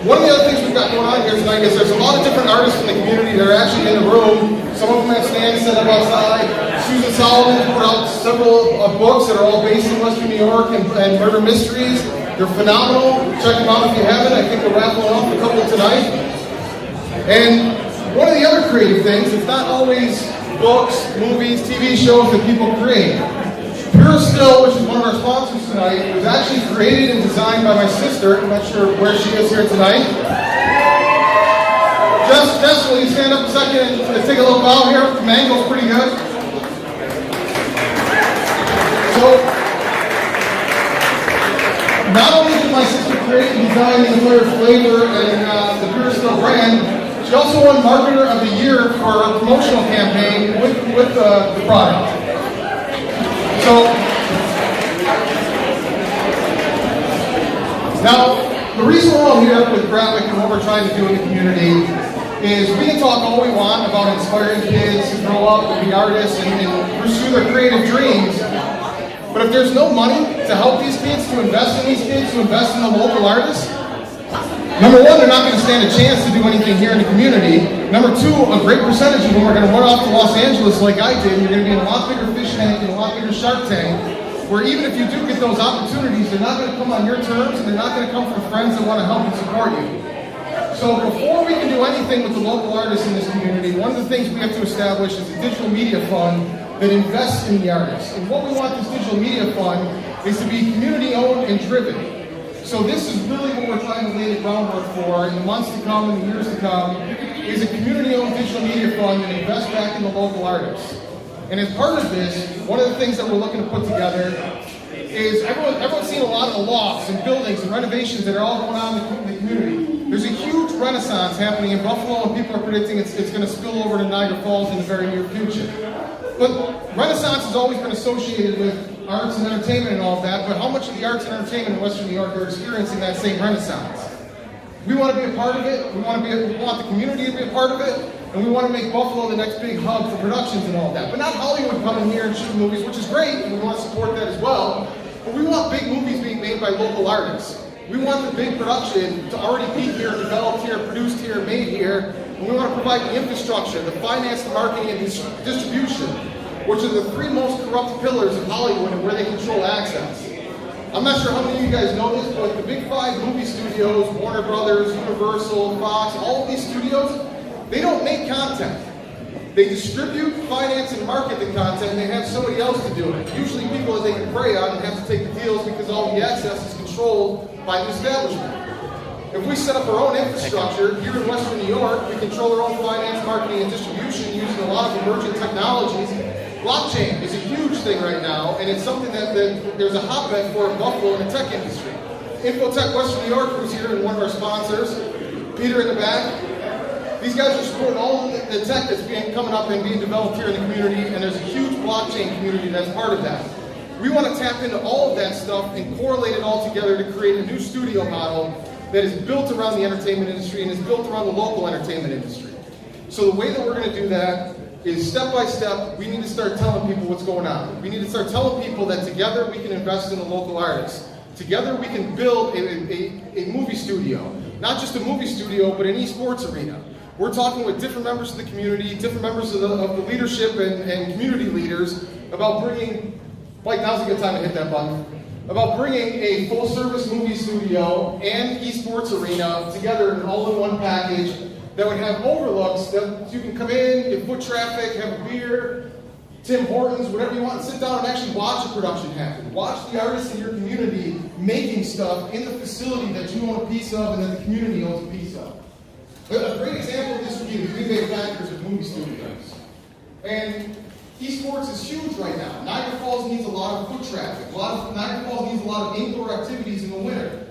S1: one of the other things we've got going on here tonight is there's a lot of different artists in the community that are actually in the room. Some of them have stands set up outside. Susan Solomon put out several books that are all based in Western New York and murder mysteries. They're phenomenal. Check them out if you haven't. I think we're raffling off a couple tonight. And one of the other creative things, it's not always books, movies, TV shows that people create. Pure Still, which is one of our sponsors tonight, was actually created and designed by my sister. I'm not sure where she is here tonight. Jess, will you stand up a second and take a little bow here? The mango's pretty good. So, not only did my sister create and design the entire flavor and the Pure Still brand, she also won Marketer of the Year for a promotional campaign with the product. So, now, the reason we're all here with Gratwick and what we're trying to do in the community is we can talk all we want about inspiring kids to grow up and be artists and pursue their creative dreams. But if there's no money to help these kids, to invest in these kids, to invest in the local artists, Number one, they're not going to stand a chance to do anything here in the community. Number two, a great percentage of them are going to run off to Los Angeles like I did. You're going to be in a lot bigger fish tank and a lot bigger shark tank, where even if you do get those opportunities, they're not going to come on your terms, and they're not going to come from friends that want to help and support you. So before we can do anything with the local artists in this community, one of the things we have to establish is a digital media fund that invests in the artists. And what we want this digital media fund is to be community owned and driven. So this is really what we're trying to lay the groundwork for in the months to come and the years to come, is a community-owned digital media fund that invests back in the local artists. And as part of this, one of the things that we're looking to put together is everyone's seen a lot of the lofts and buildings and renovations that are all going on in the community. There's a huge renaissance happening in Buffalo, and people are predicting it's going to spill over to Niagara Falls in the very near future. But Renaissance has always been associated with arts and entertainment and all of that, but how much of the arts and entertainment in Western New York are experiencing that same Renaissance? We want to be a part of it, we want the community to be a part of it, and we want to make Buffalo the next big hub for productions and all of that. But not Hollywood coming here and shooting movies, which is great, and we want to support that as well, but we want big movies being made by local artists. We want the big production to already be here, developed here, produced here, made here, and we want to provide the infrastructure, the finance, the marketing, and distribution, which are the three most corrupt pillars of Hollywood and where they control access. I'm not sure how many of you guys know this, but the big five movie studios, Warner Brothers, Universal, Fox, all of these studios, they don't make content. They distribute, finance, and market the content, and they have somebody else to do it. Usually people that they can prey on and have to take the deals because all the access is controlled by the establishment. If we set up our own infrastructure here in Western New York, we control our own finance, marketing, and distribution using a lot of emerging technologies. Blockchain is a huge thing right now, and it's something that there's a hotbed for in Buffalo in the tech industry. Infotech Western New York, who's here and one of our sponsors, Peter in the back, these guys are supporting all of the tech that's coming up and being developed here in the community, and there's a huge blockchain community that's part of that. We want to tap into all of that stuff and correlate it all together to create a new studio model that is built around the entertainment industry and is built around the local entertainment industry. So the way that we're going to do that is step by step, we need to start telling people what's going on. We need to start telling people that together we can invest in the local artists. Together we can build a movie studio. Not just a movie studio, but an esports arena. We're talking with different members of the community, different members of the leadership and community leaders about bringing, Mike, now's a good time to hit that button, about bringing a full-service movie studio and esports arena together in an all-in-one package that would have overlooks that you can come in, get foot traffic, have a beer, Tim Hortons, whatever you want, and sit down and actually watch a production happen. Watch the artists in your community making stuff in the facility that you own a piece of and that the community owns a piece of. A great example of this would be the Green Bay Packers of movie studios. And esports is huge right now. Niagara Falls needs a lot of foot traffic. Niagara Falls needs a lot of indoor activities in the winter.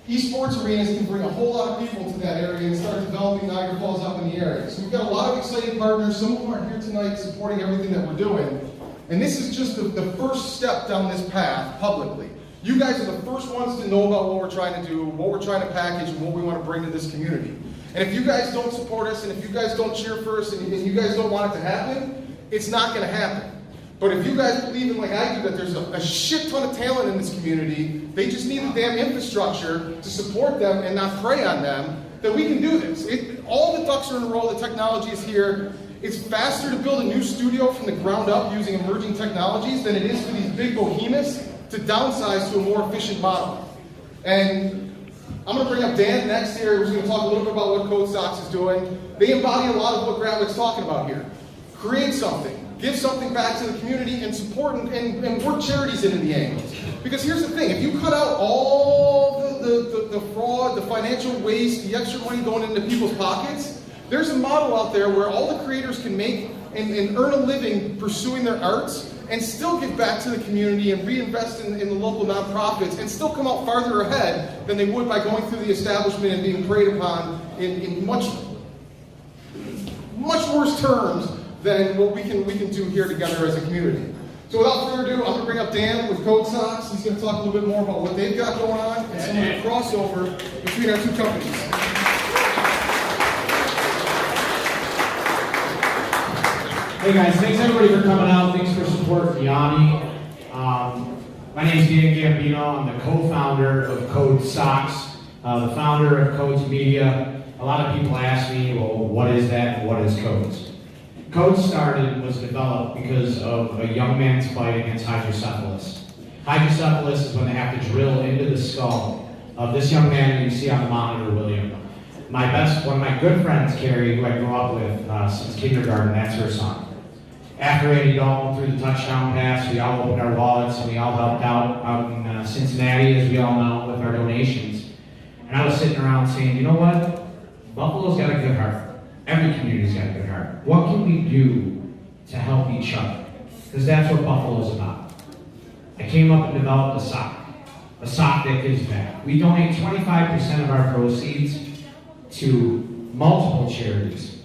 S1: Esports arenas can bring a whole lot of people to that area and start developing Niagara Falls up in the area. So we've got a lot of exciting partners. Some of them are here tonight supporting everything that we're doing. And this is just the first step down this path publicly. You guys are the first ones to know about what we're trying to do, what we're trying to package, and what we want to bring to this community. And if you guys don't support us, and if you guys don't cheer for us, and you guys don't want it to happen, it's not going to happen. But if you guys believe in, like I do, that there's a shit ton of talent in this community, they just need the damn infrastructure to support them and not prey on them, then we can do this. All the ducks are in a row, the technology is here. It's faster to build a new studio from the ground up using emerging technologies than it is for these big behemoths to downsize to a more efficient model. And I'm going to bring up Dan next here, who's going to talk a little bit about what Code Stocks is doing. They embody a lot of what Gratwick's talking about here. Create something. Give something back to the community and support and work charities into the angles. Because here's the thing, if you cut out all the fraud, the financial waste, the extra money going into people's pockets, there's a model out there where all the creators can make and earn a living pursuing their arts and still give back to the community and reinvest in the local nonprofits and still come out farther ahead than they would by going through the establishment and being preyed upon in much worse terms than what we can do here together as a community. So without further ado, I'm going to bring up Dan with Code Stocks. He's going to talk a little bit more about what they've got going on and some of the crossover between our two companies.
S13: Hey guys, thanks everybody for coming out. Thanks for support for Yanni. My name is Dan Gambino. I'm the co-founder of Code Stocks. the founder of Codes Media. A lot of people ask me, well, what is that and what is Codes? Codes was developed because of a young man's fight against hydrocephalus. Hydrocephalus is when they have to drill into the skull of this young man you see on the monitor, William. One of my good friends, Carrie, who I grew up with since kindergarten, that's her son. After Andy Dalton threw the touchdown pass, we all opened our wallets and we all helped out in Cincinnati, as we all know, with our donations. And I was sitting around saying, you know what? Buffalo's got a good heart. Every community's got a good heart. What can we do to help each other? Because that's what Buffalo's about. I came up and developed a sock that gives back. We donate 25% of our proceeds to multiple charities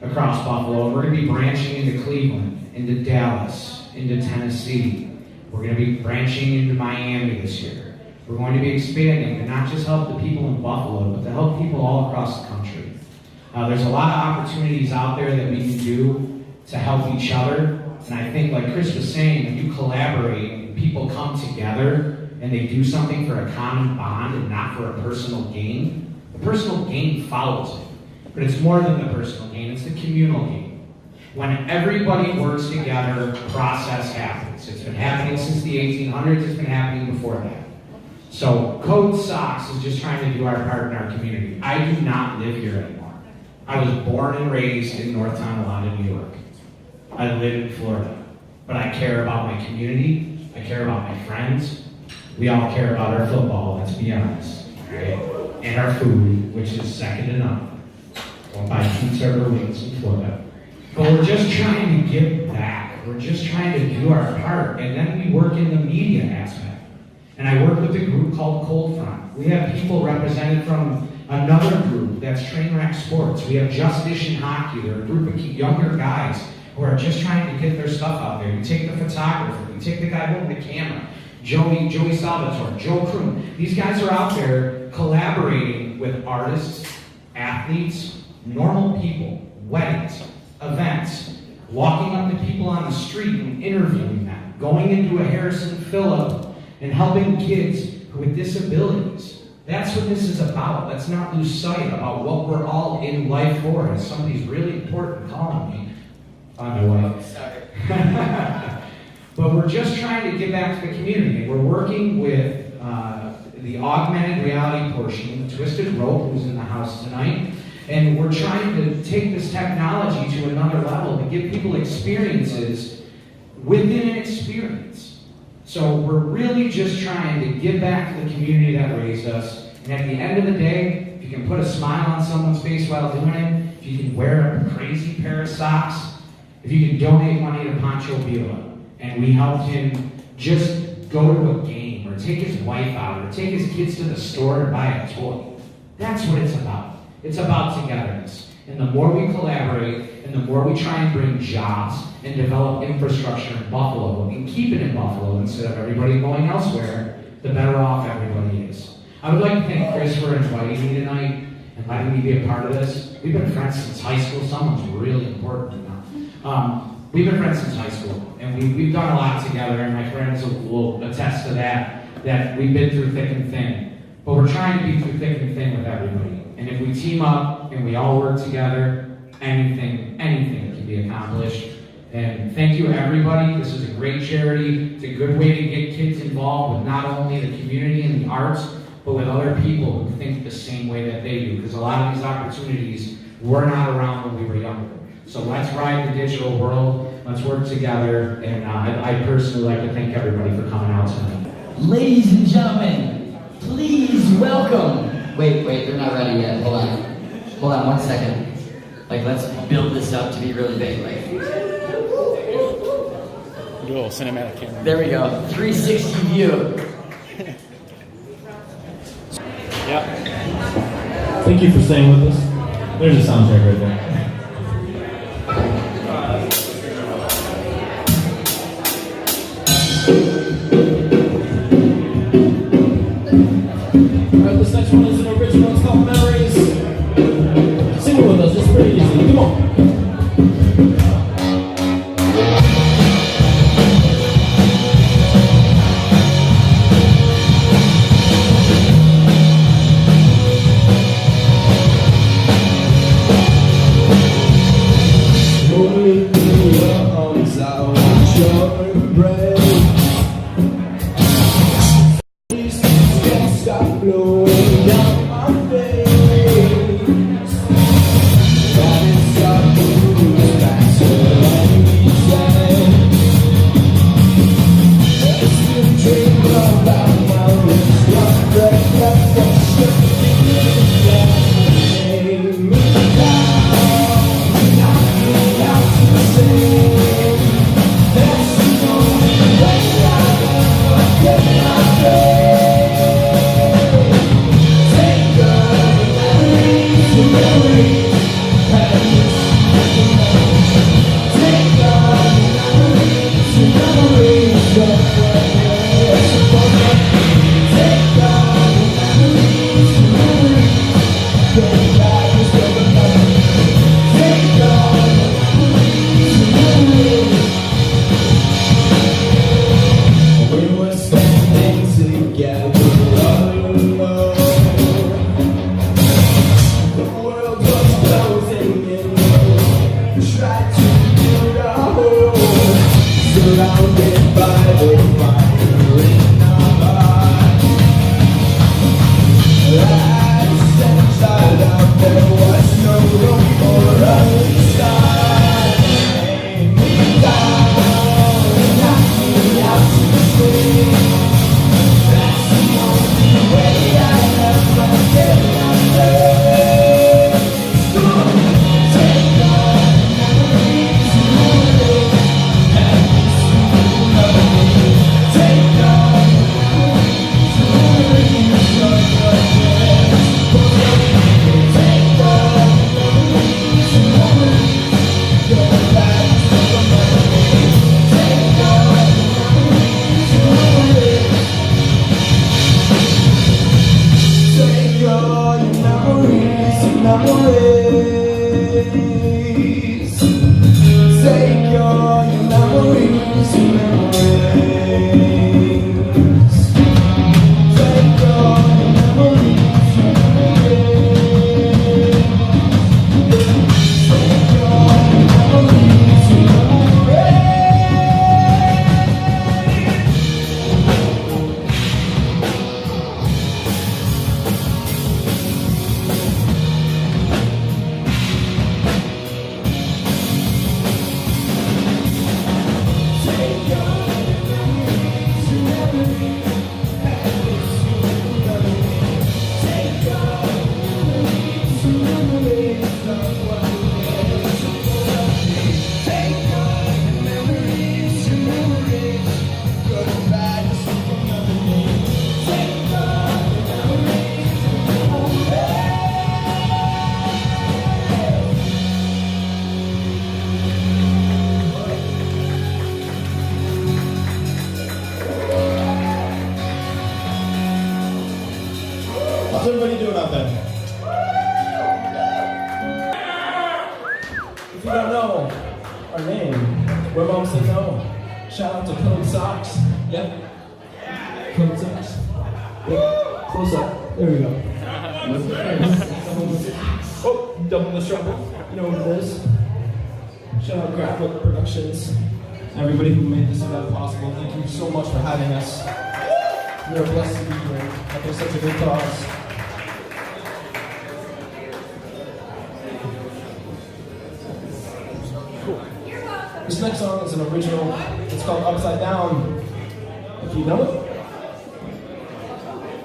S13: across Buffalo. We're going to be branching into Cleveland, into Dallas, into Tennessee. We're going to be branching into Miami this year. We're going to be expanding to not just help the people in Buffalo, but to help people all across the country. There's a lot of opportunities out there that we can do to help each other. And I think, like Chris was saying, when you collaborate and people come together and they do something for a common bond and not for a personal gain, the personal gain follows it. But it's more than the personal gain, it's the communal gain. When everybody works together, process happens. It's been happening since the 1800s, it's been happening before that. So Code Socks is just trying to do our part in our community. I do not live here anymore. I was born and raised in North Tonawanda, New York. I live in Florida. But I care about my community, I care about my friends. We all care about our football, let's be honest. Right? And our food, which is second to none. Won't buy pizza or wings in Florida. But we're just trying to give back. We're just trying to do our part. And then we work in the media aspect. And I work with a group called Cold Front. We have people represented from another group that's Trainwreck Sports. We have Just Dish and Hockey. They're a group of younger guys who are just trying to get their stuff out there. You take the photographer, you take the guy holding the camera, Joey Salvatore, Joe Kroon. These guys are out there collaborating with artists, athletes, normal people, weddings, events, walking up to people on the street and interviewing them, going into a Harrison Phillip and helping kids with disabilities. That's what this is about. Let's not lose sight about what we're all in life for. As somebody's really important calling me on my way. Sorry. But we're just trying to give back to the community. And we're working with the augmented reality portion, Twisted Rope, who's in the house tonight. And we're trying to take this technology to another level to give people experiences within an experience. So we're really just trying to give back to the community that raised us. And at the end of the day, if you can put a smile on someone's face while doing it, if you can wear a crazy pair of socks, if you can donate money to Pancho Villa, and we helped him just go to a game, or take his wife out, or take his kids to the store to buy a toy. That's what it's about. It's about togetherness. And the more we collaborate, and the more we try and bring jobs and develop infrastructure in Buffalo, and keep it in Buffalo instead of everybody going elsewhere, the better off everybody is. I would like to thank Chris for inviting me tonight and letting me be a part of this. We've been friends since high school. Someone's really important now. We've been friends since high school, and we've done a lot together, and my friends will attest to that we've been through thick and thin. But we're trying to be through thick and thin with everybody. And if we team up and we all work together, anything can be accomplished. And thank you, everybody. This is a great charity. It's a good way to get kids involved with not only the community and the arts, but with other people who think the same way that they do. Because a lot of these opportunities were not around when we were younger. So let's ride the digital world. Let's work together. And I personally like to thank everybody for coming out tonight.
S11: Ladies and gentlemen, please welcome. Wait, they're not ready yet. Hold on 1 second. Like, let's build this up to be really big. Like,
S8: do a little cinematic camera.
S11: There we go. 360 view.
S8: Yeah.
S14: Thank you for staying with us. There's a soundtrack right there. Alright, this next one is an original. It's called Memories. Sing it with us. It's pretty easy. Come on. How's everybody doing out there? If you don't know our name, we're Moms That Know. Shout out to Code Socks. Yep. Code Socks. Yep. Close up. There we go. Oh, double the struggle. You know what it is. Shout out Gratwick Productions. Everybody who made this event possible, thank you so much for having us. We are blessed to be here. That was such a good cause. This next song is an original. It's called Upside Down. If you know it,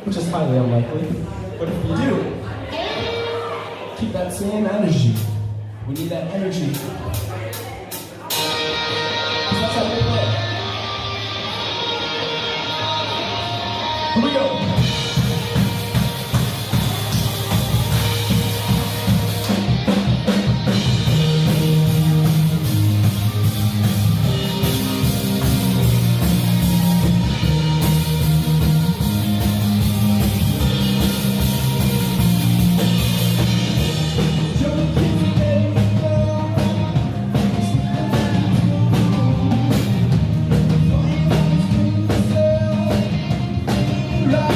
S14: which is highly unlikely, but if you do, keep that same energy. We need that energy. That's how we play. Here we go.
S15: Right.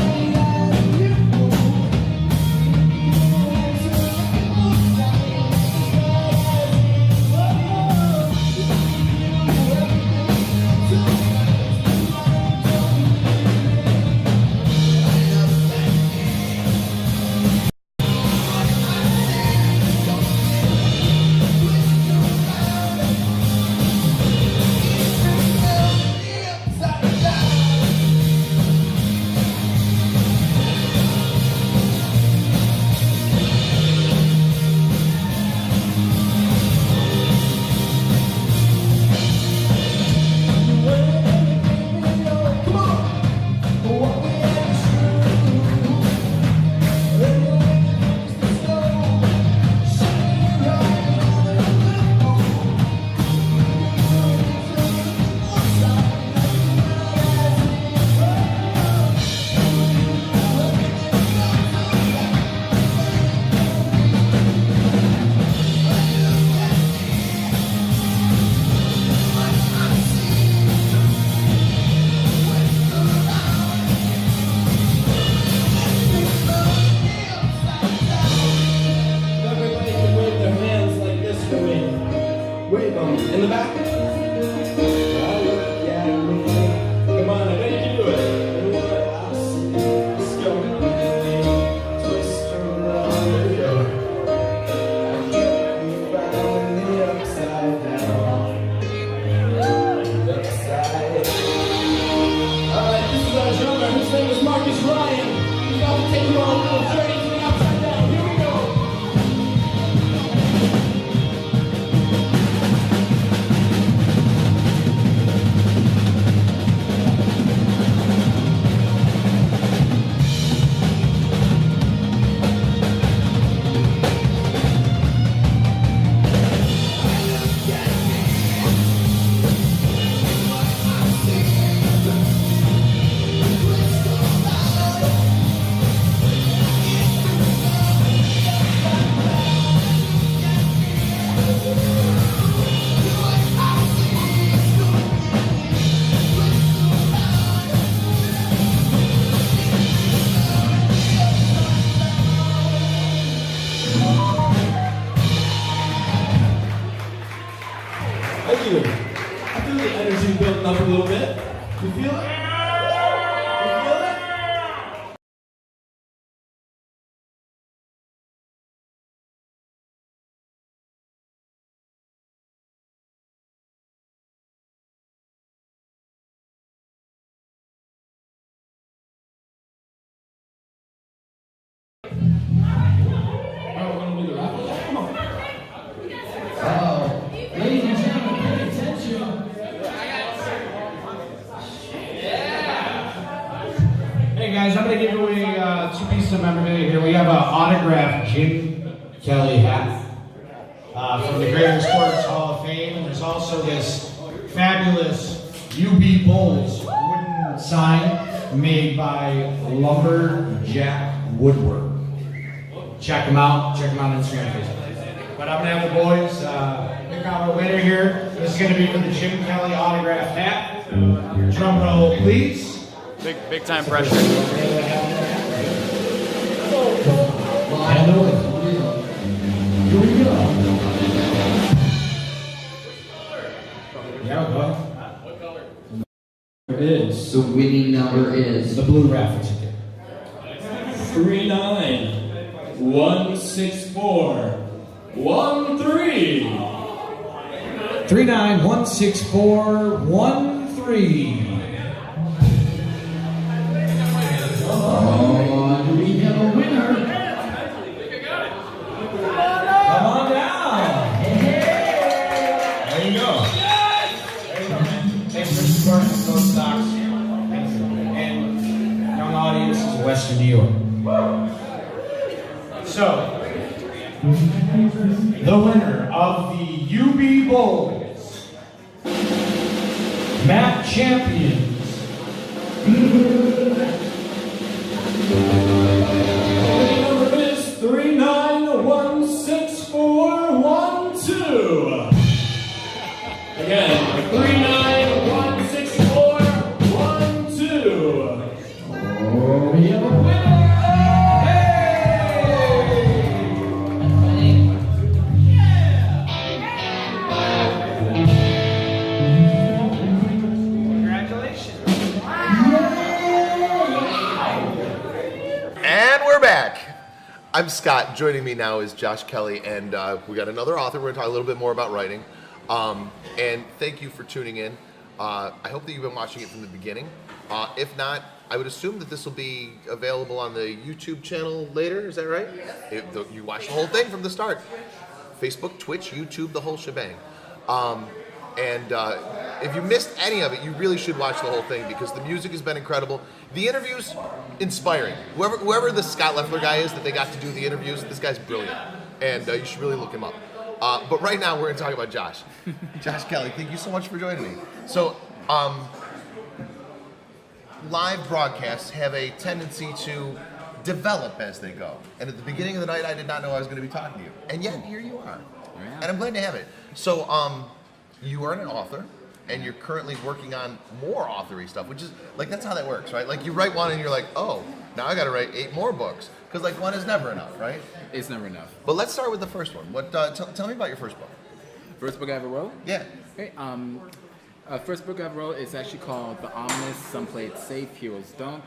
S14: I feel the energy building up a little bit. You feel it? You feel it?
S11: Ladies and gentlemen, pay attention. Hey guys, I'm going to give away 2 pieces of memorabilia here. We have an autographed Jim Kelly hat from the Gratwick Sports Hall of Fame. There's also this fabulous UB Bulls wooden sign made by Lumberjack Woodwork. Check them out. Check them out on Instagram and Facebook. But I'm going to have the boys pick out a winner here. This is going to be for the Jim Kelly autographed hat. Drum roll, please.
S8: Big time pressure.
S11: And here we go. Yeah, go ahead.
S14: What color? Is
S11: the winning number is
S14: the blue raffle ticket. 3916413.
S11: 39-164-13. Oh, do we have a winner? Come on down. There you go. Thanks for supporting those stocks and young audiences of Western New York. So, the winner of the UB Bulls map champions
S14: The number is 39-164-12. Again, 39-164-12.
S11: Oh, we have a winner!
S2: I'm Scott. Joining me now is Josh Kelly, and we got another author. We're going to talk a little bit more about writing. And thank you for tuning in. I hope that you've been watching it from the beginning. If not, I would assume that this will be available on the YouTube channel later. Is that right? You watch the whole thing from the start. Facebook, Twitch, YouTube, the whole shebang. If you missed any of it, you really should watch the whole thing because the music has been incredible. The interviews, inspiring. Whoever the Scott Leffler guy is that they got to do the interviews, this guy's brilliant. And you should really look him up. But right now, we're going to talk about Josh. Josh Kelly, thank you so much for joining me. So, live broadcasts have a tendency to develop as they go. And at the beginning of the night, I did not know I was going to be talking to you. And yet, here you are. And I'm glad to have it. So, you are an author, and you're currently working on more authory stuff, which is, like, that's how that works, right? Like, you write one, and you're like, oh, now I got to write 8 more books. Because, like, one is never enough, right?
S15: It's never enough.
S2: But let's start with the first one. What? Tell me about your first book.
S15: First book I ever wrote?
S2: Yeah.
S15: Okay, first book I ever wrote is actually called The Ominous, Some Play It Safe, Heroes Don't.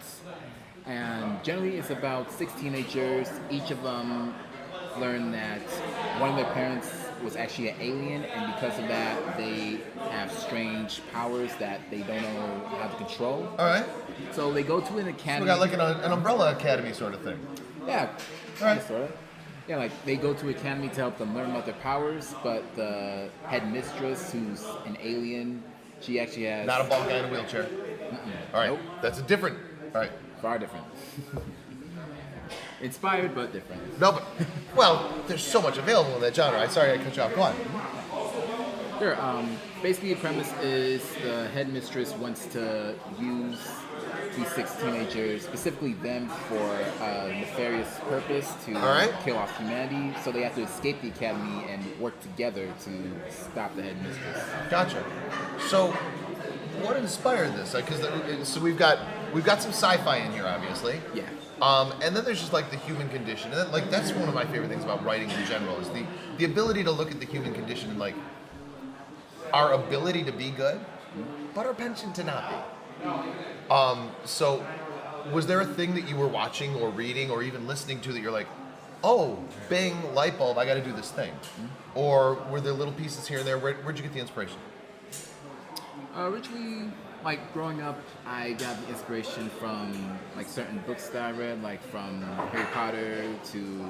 S15: And generally it's about 6 teenagers. Each of them learn that one of their parents was actually an alien, and because of that, they have strange powers that they don't know how to control.
S2: All right.
S15: So they go to an academy.
S2: So we got like an umbrella academy sort of thing.
S15: Yeah.
S2: All right.
S15: Sort of. Yeah, like they go to an academy to help them learn about their powers, but the headmistress, who's an alien, she actually has...
S2: Not a bald guy in a wheelchair. All right. Nope. That's a different... All right.
S15: Far different. Inspired, but different.
S2: No, but, well, there's so much available in that genre. I'm sorry I cut you off. Go on.
S15: Sure. Basically, the premise is the headmistress wants to use these 6 teenagers, specifically them, for a nefarious purpose to kill off humanity. So they have to escape the academy and work together to stop the headmistress.
S2: Gotcha. So, what inspired this? So we've got some sci-fi in here, obviously.
S15: Yeah.
S2: And then there's just like the human condition, and then, that's one of my favorite things about writing in general is the ability to look at the human condition and like our ability to be good, but our penchant to not be. So was there a thing that you were watching or reading or even listening to that you're like, oh, bing, light bulb, I got to do this thing? Or were there little pieces here and there? Where'd you get the inspiration?
S15: Originally, like growing up, I got the inspiration from like certain books that I read, like from Harry Potter to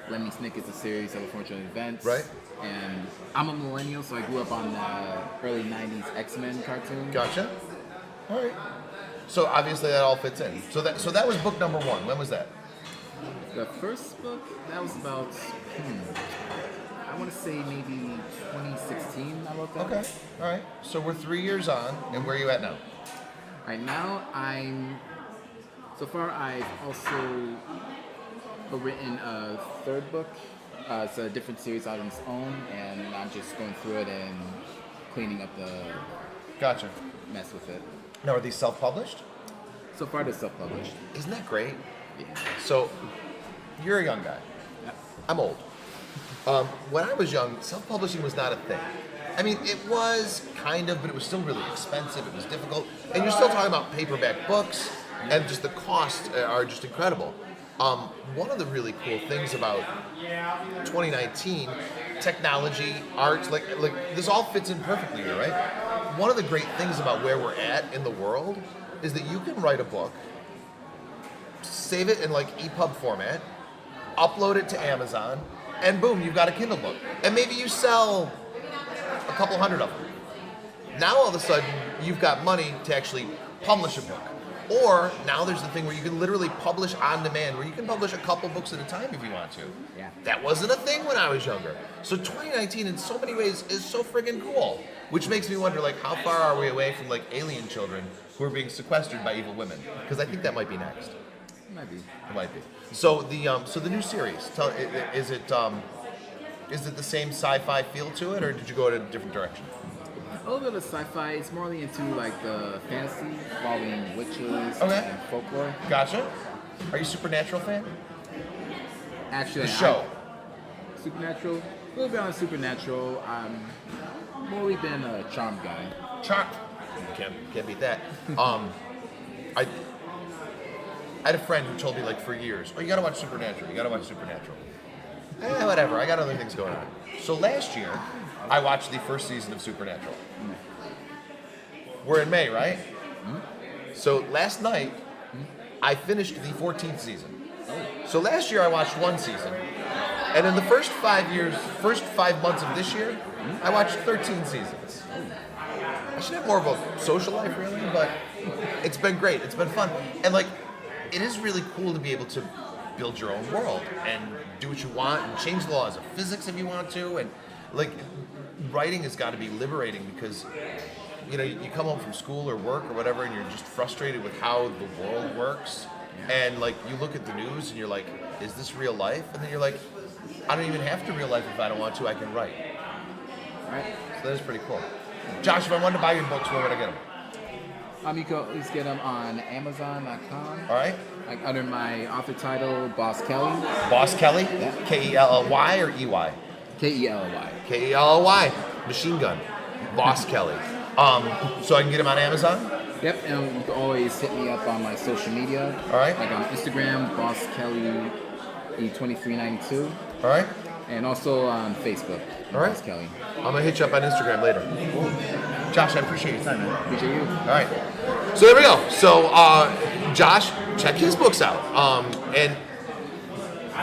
S15: Lemony Snicket's A Series of Unfortunate Events.
S2: Right.
S15: And I'm a millennial, so I grew up on the early 90s X-Men cartoon.
S2: Gotcha. All right. So obviously that all fits in. So that was book number 1. When was that?
S15: The first book, that was about, I want to say maybe 2016 I wrote that.
S2: Okay. All right. So we're 3 years on, and where are you at now?
S15: Right now, so far I've also written a third book. It's a different series on its own, and I'm just going through it and cleaning up the mess with it.
S2: Now, are these self-published?
S15: So far, they're self-published.
S2: Isn't that great?
S15: Yeah.
S2: So, you're a young guy.
S15: Yeah.
S2: I'm old. When I was young, self-publishing was not a thing. I mean, it was kind of, but it was still really expensive. It was difficult. And you're still talking about paperback books, and just the costs are just incredible. One of the really cool things about 2019, technology, art, like this all fits in perfectly here, right? One of the great things about where we're at in the world is that you can write a book, save it in like EPUB format, upload it to Amazon, and boom, you've got a Kindle book. And maybe you sell a couple hundred of them. Now all of a sudden, you've got money to actually publish a book. Or now there's the thing where you can literally publish on demand, where you can publish a couple books at a time if you want to.
S15: Yeah.
S2: That wasn't a thing when I was younger. So 2019 in so many ways is so friggin' cool. Which makes me wonder, like, how far are we away from like alien children who are being sequestered by evil women? Because I think that might be next.
S15: It might be.
S2: It might be. So the new series, is it the same sci-fi feel to it, or did you go in a different direction?
S15: A little bit of sci-fi. It's more into like the fantasy, involving witches
S2: Okay.
S15: and folklore.
S2: Gotcha. Are you a Supernatural fan?
S15: Actually,
S2: The show.
S15: Supernatural. A little bit on Supernatural. More been a Charmed guy.
S2: Charmed. Can't beat that. I had a friend who told me like for years, oh, you gotta watch Supernatural. You gotta watch Supernatural. Whatever. I got other things going on. So last year, I watched the first season of Supernatural. We're in May, right? So last night, I finished the 14th season. So last year I watched one season. And in the first 5 months of this year, I watched 13 seasons. I should have more of a social life, really, but it's been great. It's been fun. And like, it is really cool to be able to build your own world and do what you want and change the laws of physics if you want to. And like, writing has got to be liberating because, you know, you come home from school or work or whatever and you're just frustrated with how the world works. And like, you look at the news and you're like, is this real life? And then you're like, I don't even have to real life if I don't want to, I can write. Right? So that is pretty cool. Josh, if I wanted to buy your books, where would I get them?
S15: You can always get them on Amazon.com.
S2: All right.
S15: Like under my author title, Boss Kelly.
S2: Boss Kelly?
S15: Yeah.
S2: Kelly or EY?
S15: Kelly.
S2: Kelly. Machine Gun. Boss Kelly. So I can get him on Amazon?
S15: Yep, and you can always hit me up on my social media.
S2: All right.
S15: Like on Instagram, Boss Kelly E2392.
S2: All right.
S15: And also on Facebook,
S2: All right.
S15: Boss Kelly.
S2: I'm going to hit you up on Instagram later. Josh, I appreciate your time, man.
S15: Appreciate you.
S2: All right. So there we go. So Josh, check his books out. And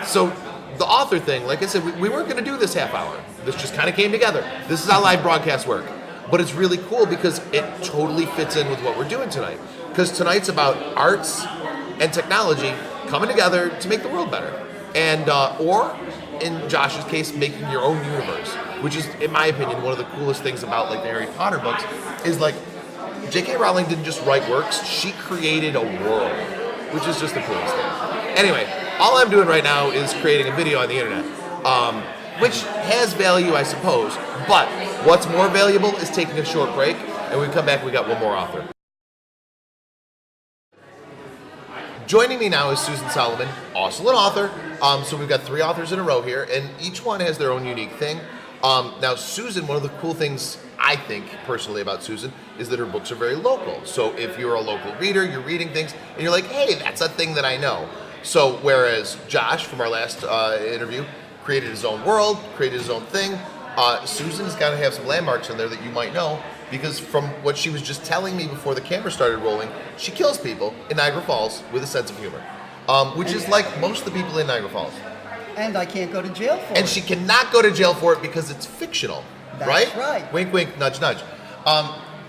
S2: so the author thing, like I said, we weren't going to do this half hour. This just kind of came together. This is how live broadcasts work. But it's really cool because it totally fits in with what we're doing tonight. Because tonight's about arts and technology coming together to make the world better. And, or in Josh's case, making your own universe, which is, in my opinion, one of the coolest things about like the Harry Potter books is like J.K. Rowling didn't just write works, she created a world, which is just the coolest thing. Anyway, all I'm doing right now is creating a video on the internet, which has value, I suppose, but what's more valuable is taking a short break, and when we come back, we got one more author. Joining me now is Susan Solomon, also an author. So we've got 3 authors in a row here, and each one has their own unique thing. Now, Susan, one of the cool things I think personally about Susan is that her books are very local. So if you're a local reader, you're reading things, and you're like, hey, that's a thing that I know. So whereas Josh from our last interview created his own world, created his own thing, Susan's got to have some landmarks in there that you might know, because from what she was just telling me before the camera started rolling, she kills people in Niagara Falls with a sense of humor, which is like most of the people in Niagara Falls.
S16: And I can't go to jail for it.
S2: And she cannot go to jail for it because it's fictional, right?
S16: That's right.
S2: Wink, wink, nudge, nudge.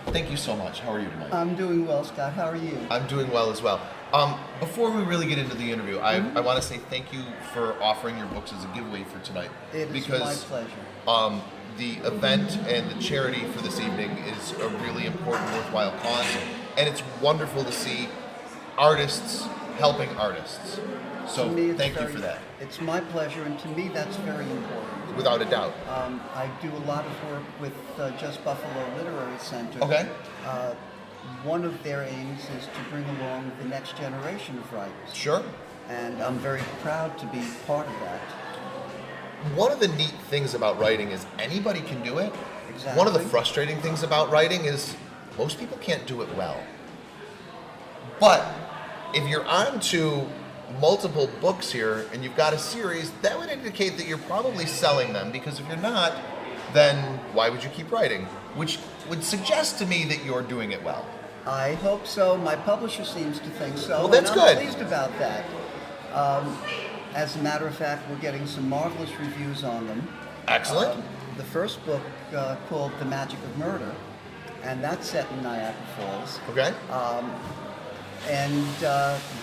S2: Thank you so much. How are you tonight?
S16: I'm doing well, Scott. How are you?
S2: I'm doing well as well. Before we really get into the interview, I want to say thank you for offering your books as a giveaway for tonight.
S16: It is my pleasure.
S2: The event and the charity for this evening is a really important, worthwhile cause, and it's wonderful to see artists helping artists. So thank you for that.
S16: It's my pleasure, and to me that's very important.
S2: Without a doubt.
S16: I do a lot of work with Just Buffalo Literary Center.
S2: Okay.
S16: One of their aims is to bring along the next generation of writers.
S2: Sure.
S16: And I'm very proud to be part of that.
S2: One of the neat things about writing is anybody can do it.
S16: Exactly.
S2: One of the frustrating things about writing is most people can't do it well. But if you're on to multiple books here and you've got a series, that would indicate that you're probably selling them, because if you're not, then why would you keep writing? Which would suggest to me that you're doing it well.
S16: I hope so. My publisher seems to think so.
S2: Well, that's
S16: and I'm
S2: good.
S16: pleased about that. As a matter of fact, we're getting some marvelous reviews on them.
S2: Excellent.
S16: The first book called The Magic of Murder, and that's set in Niagara Falls.
S2: Okay.
S16: And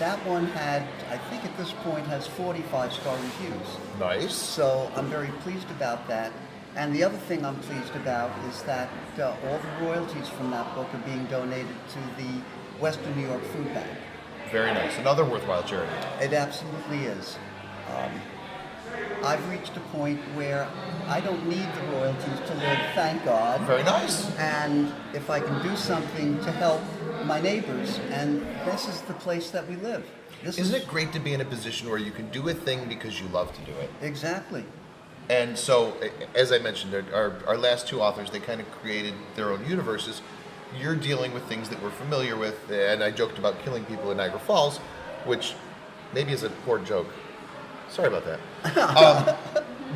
S16: that one had, I think at this point, has 45-star reviews.
S2: Nice.
S16: So I'm very pleased about that. And the other thing I'm pleased about is that all the royalties from that book are being donated to the Western New York Food Bank.
S2: Very nice. Another worthwhile charity.
S16: It absolutely is. I've reached a point where I don't need the royalties to live, thank God.
S2: Very nice.
S16: And if I can do something to help my neighbors, and this is the place that we live.
S2: Isn't it great to be in a position where you can do a thing because you love to do it?
S16: Exactly.
S2: And so, as I mentioned, our last two authors, they kind of created their own universes. You're dealing with things that we're familiar with, and I joked about killing people in Niagara Falls, which maybe is a poor joke. Sorry about that.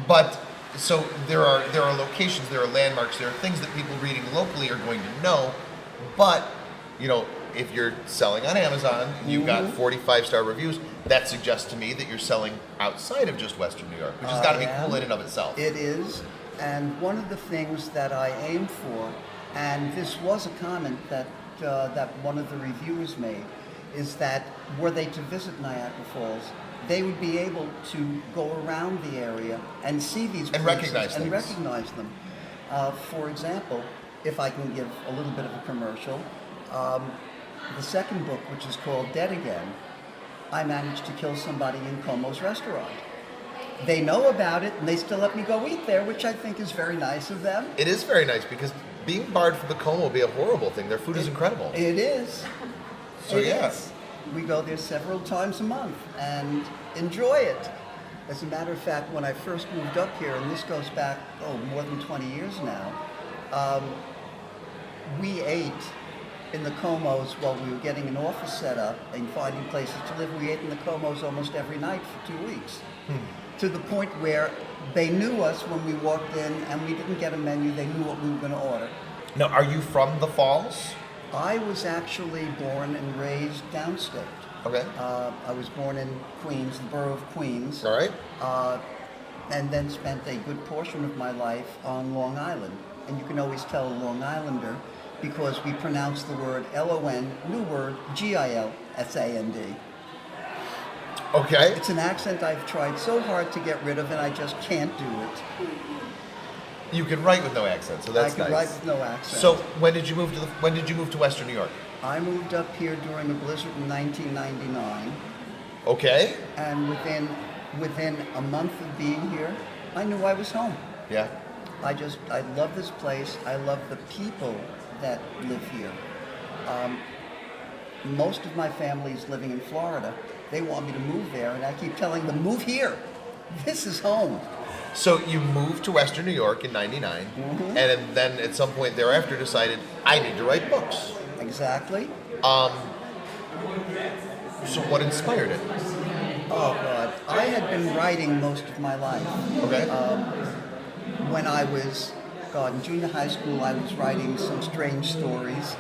S2: But so there are locations, there are landmarks, there are things that people reading locally are going to know. But you know, if you're selling on Amazon, you've got 45-star reviews. That suggests to me that you're selling outside of just Western New York, which has got to be cool in and of itself.
S16: It is, and one of the things that I aim for, and this was a comment that that one of the reviewers made, is that were they to visit Niagara Falls, they would be able to go around the area and see these
S2: and recognize
S16: and
S2: things.
S16: recognize them. For example, if I can give a little bit of a commercial, the second book, which is called Dead Again, I managed to kill somebody in Como's restaurant. They know about it, and they still let me go eat there, which I think is very nice of them.
S2: It is very nice, because being barred from the Como would be a horrible thing. Their food is incredible.
S16: It is.
S2: So yes.
S16: We go there several times a month and enjoy it. As a matter of fact, when I first moved up here, and this goes back, more than 20 years now, we ate in the Comos while we were getting an office set up and finding places to live. We ate in the Comos almost every night for 2 weeks. To the point where they knew us when we walked in, and we didn't get a menu, they knew what we were going to order.
S2: Now, are you from the Falls?
S16: I was actually born and raised downstate.
S2: Okay.
S16: I was born in Queens, the borough of Queens.
S2: All right.
S16: And then spent a good portion of my life on Long Island. And you can always tell a Long Islander because we pronounce the word L-O-N, new word, G-I-L-S-A-N-D.
S2: Okay.
S16: It's an accent I've tried so hard to get rid of, and I just can't do it.
S2: You can write with no accent, so that's
S16: nice. I can write with no accent.
S2: So when did you move to Western New York?
S16: I moved up here during a blizzard in 1999.
S2: Okay.
S16: And within a month of being here, I knew I was home.
S2: Yeah.
S16: I love this place. I love the people that live here. Most of my family is living in Florida. They want me to move there, and I keep telling them, move here. This is home.
S2: So you moved to Western New York in '99, and then at some point thereafter decided I need to write books.
S16: Exactly.
S2: So what inspired it?
S16: Oh God, I had been writing most of my life.
S2: Okay.
S16: When I was, in junior high school, I was writing some strange stories.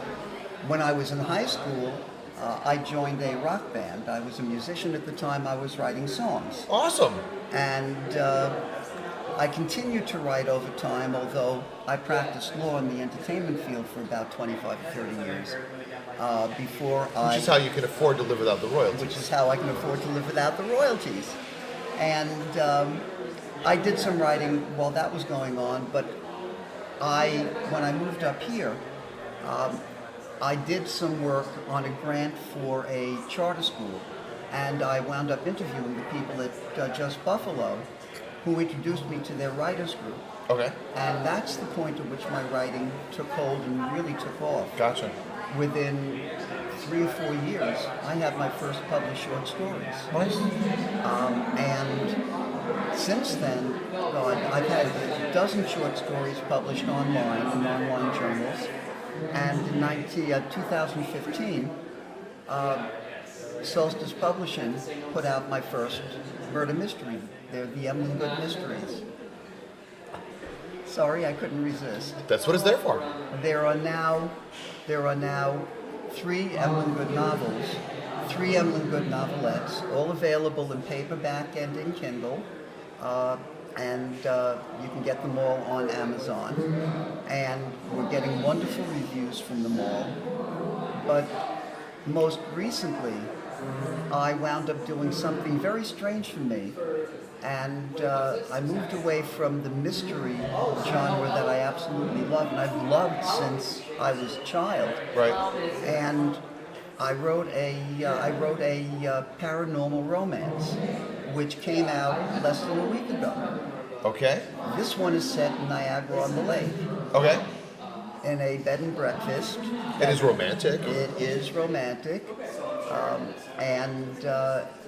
S16: When I was in high school, I joined a rock band. I was a musician at the time. I was writing songs.
S2: Awesome.
S16: And I continued to write over time, although I practiced law in the entertainment field for about 25 to 30 years.
S2: Which is how you can afford to live without the royalties.
S16: Which is how I can afford to live without the royalties. And I did some writing while that was going on, but when I moved up here, I did some work on a grant for a charter school, and I wound up interviewing the people at Just Buffalo, who introduced me to their writers group.
S2: Okay.
S16: And that's the point at which my writing took hold and really took off.
S2: Gotcha.
S16: Within 3 or 4 years, I had my first published short stories.
S2: Nice.
S16: And since then, I've had a dozen short stories published online in online journals. And in 2015, Solstice Publishing put out my first murder mystery. They're the Emlyn Good Mysteries. Sorry, I couldn't resist.
S2: That's what it's there for.
S16: There are now 3 Emlyn Good novels, 3 Emlyn Good novelettes, all available in paperback and in Kindle, and you can get them all on Amazon. And we're getting wonderful reviews from them all. But most recently, I wound up doing something very strange for me. And I moved away from the mystery genre that I absolutely love, and I've loved since I was a child.
S2: Right.
S16: And I wrote a paranormal romance, which came out less than a week ago.
S2: Okay.
S16: This one is set in Niagara-on-the-Lake.
S2: Okay.
S16: In a bed and breakfast.
S2: It is romantic.
S16: It is romantic, and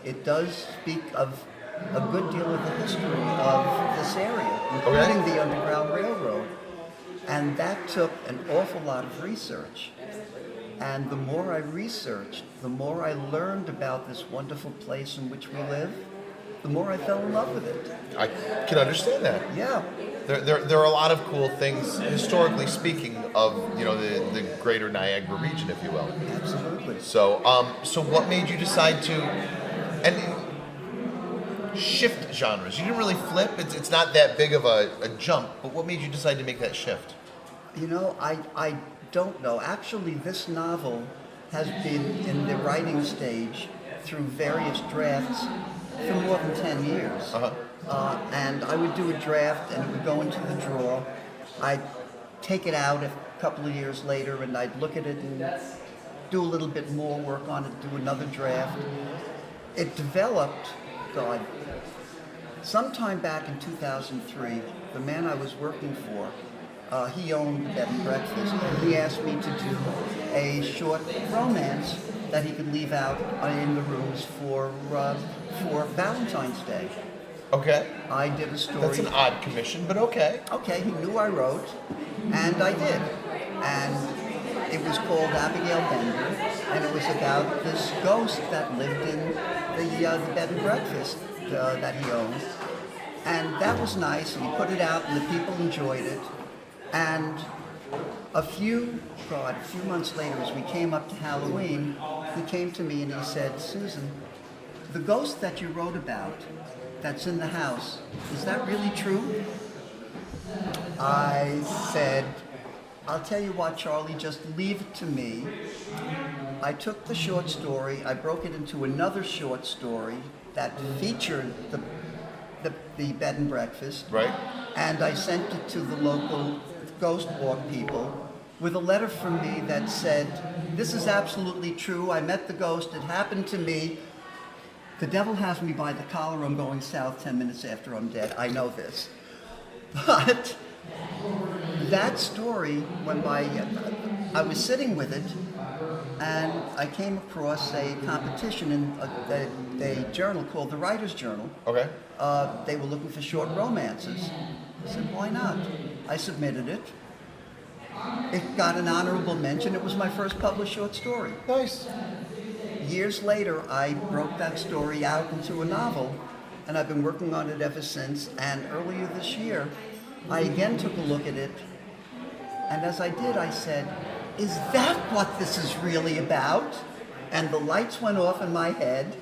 S16: it does speak of a good deal of the history of this area, including the Underground Railroad. And that took an awful lot of research. And the more I researched, the more I learned about this wonderful place in which we live, the more I fell in love with it.
S2: I can understand that.
S16: Yeah.
S2: There are a lot of cool things, historically speaking, of the greater Niagara region, if you will.
S16: Absolutely.
S2: So, so what made you decide to shift genres? You didn't really flip. It's not that big of a jump. But what made you decide to make that shift?
S16: I don't know. Actually, this novel has been in the writing stage through various drafts for more than 10 years. And I would do a draft and it would go into the drawer. I'd take it out a couple of years later and I'd look at it and do a little bit more work on it, do another draft. It developed, sometime back in 2003, the man I was working for, he owned a bed and breakfast, and he asked me to do a short romance that he could leave out in the rooms for Valentine's Day.
S2: Okay.
S16: I did a story.
S2: That's an odd commission, but okay.
S16: Okay, he knew I wrote, and I did. And it was called Abigail Bender, and it was about this ghost that lived in the bed and breakfast that he owned. And that was nice, and he put it out, and the people enjoyed it. And a few months later, as we came up to Halloween, he came to me and he said, "Susan, the ghost that you wrote about that's in the house, is that really true?" I said, "I'll tell you what, Charlie, just leave it to me." I took the short story, I broke it into another short story that featured the bed and breakfast.
S2: Right.
S16: And I sent it to the local ghost walk people with a letter from me that said, "This is absolutely true. I met the ghost. It happened to me. The devil has me by the collar. I'm going south 10 minutes after I'm dead. I know this." But that story, when I was sitting with it, and I came across a competition in a journal called the Writer's Journal.
S2: Okay.
S16: They were looking for short romances. I said, why not? I submitted it. It got an honorable mention. It was my first published short story.
S2: Nice.
S16: Years later, I broke that story out into a novel, and I've been working on it ever since. And earlier this year, I again took a look at it, and as I did, I said, is that what this is really about? And the lights went off in my head.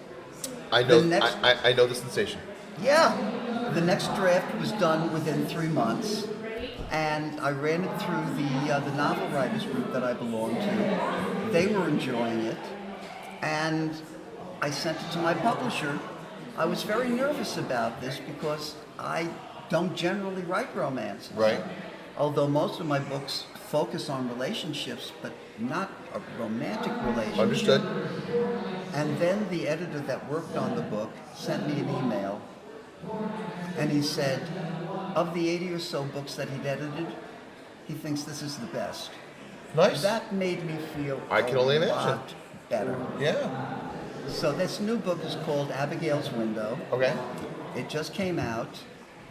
S2: I know. I know the sensation.
S16: Yeah. The next draft was done within 3 months, and I ran it through the novel writers group that I belong to. They were enjoying it, and I sent it to my publisher. I was very nervous about this because I don't generally write romance.
S2: Right.
S16: Although most of my books focus on relationships, but not a romantic relationship.
S2: Understood.
S16: And then the editor that worked on the book sent me an email, and he said, of the 80 or so books that he'd edited, he thinks this is the best.
S2: Nice.
S16: That made me feel
S2: I can only imagine.
S16: lot better.
S2: Yeah.
S16: So this new book is called Abigail's Window.
S2: Okay.
S16: It just came out.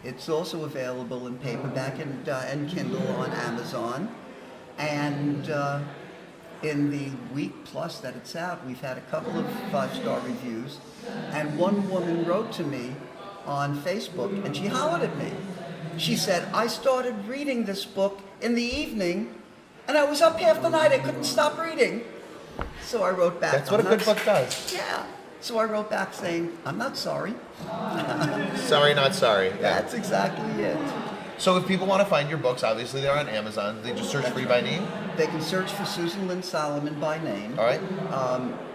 S16: It's also available in paperback and Kindle on Amazon. And in the week plus that it's out, we've had a couple of 5-star reviews. And one woman wrote to me on Facebook, and she hollered at me. She said, I started reading this book in the evening, and I was up half the night. I couldn't stop reading. So I wrote back.
S2: That's what a good book does.
S16: Yeah. So I wrote back saying, I'm not sorry.
S2: Sorry, not sorry. Yeah.
S16: That's exactly it.
S2: So if people want to find your books, obviously they're on Amazon. They just search for you by name?
S16: They can search for Susan Lynn Solomon by name.
S2: All right.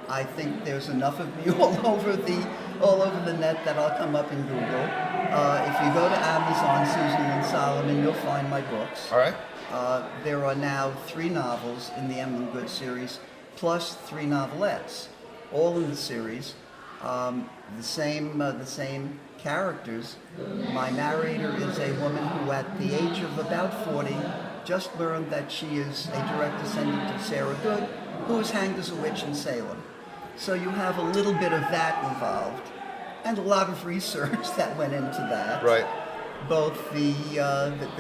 S16: I think there's enough of me all over the net that I'll come up in Google. If you go to Amazon, Susan Lynn Solomon, you'll find my books.
S2: All right.
S16: There are now 3 novels in the Emlyn Good series, plus 3 novelettes, all in the series. The same characters. My narrator is a woman who, at the age of about 40, just learned that she is a direct descendant of Sarah Good, who was hanged as a witch in Salem. So you have a little bit of that involved, and a lot of research that went into that.
S2: Right.
S16: Both the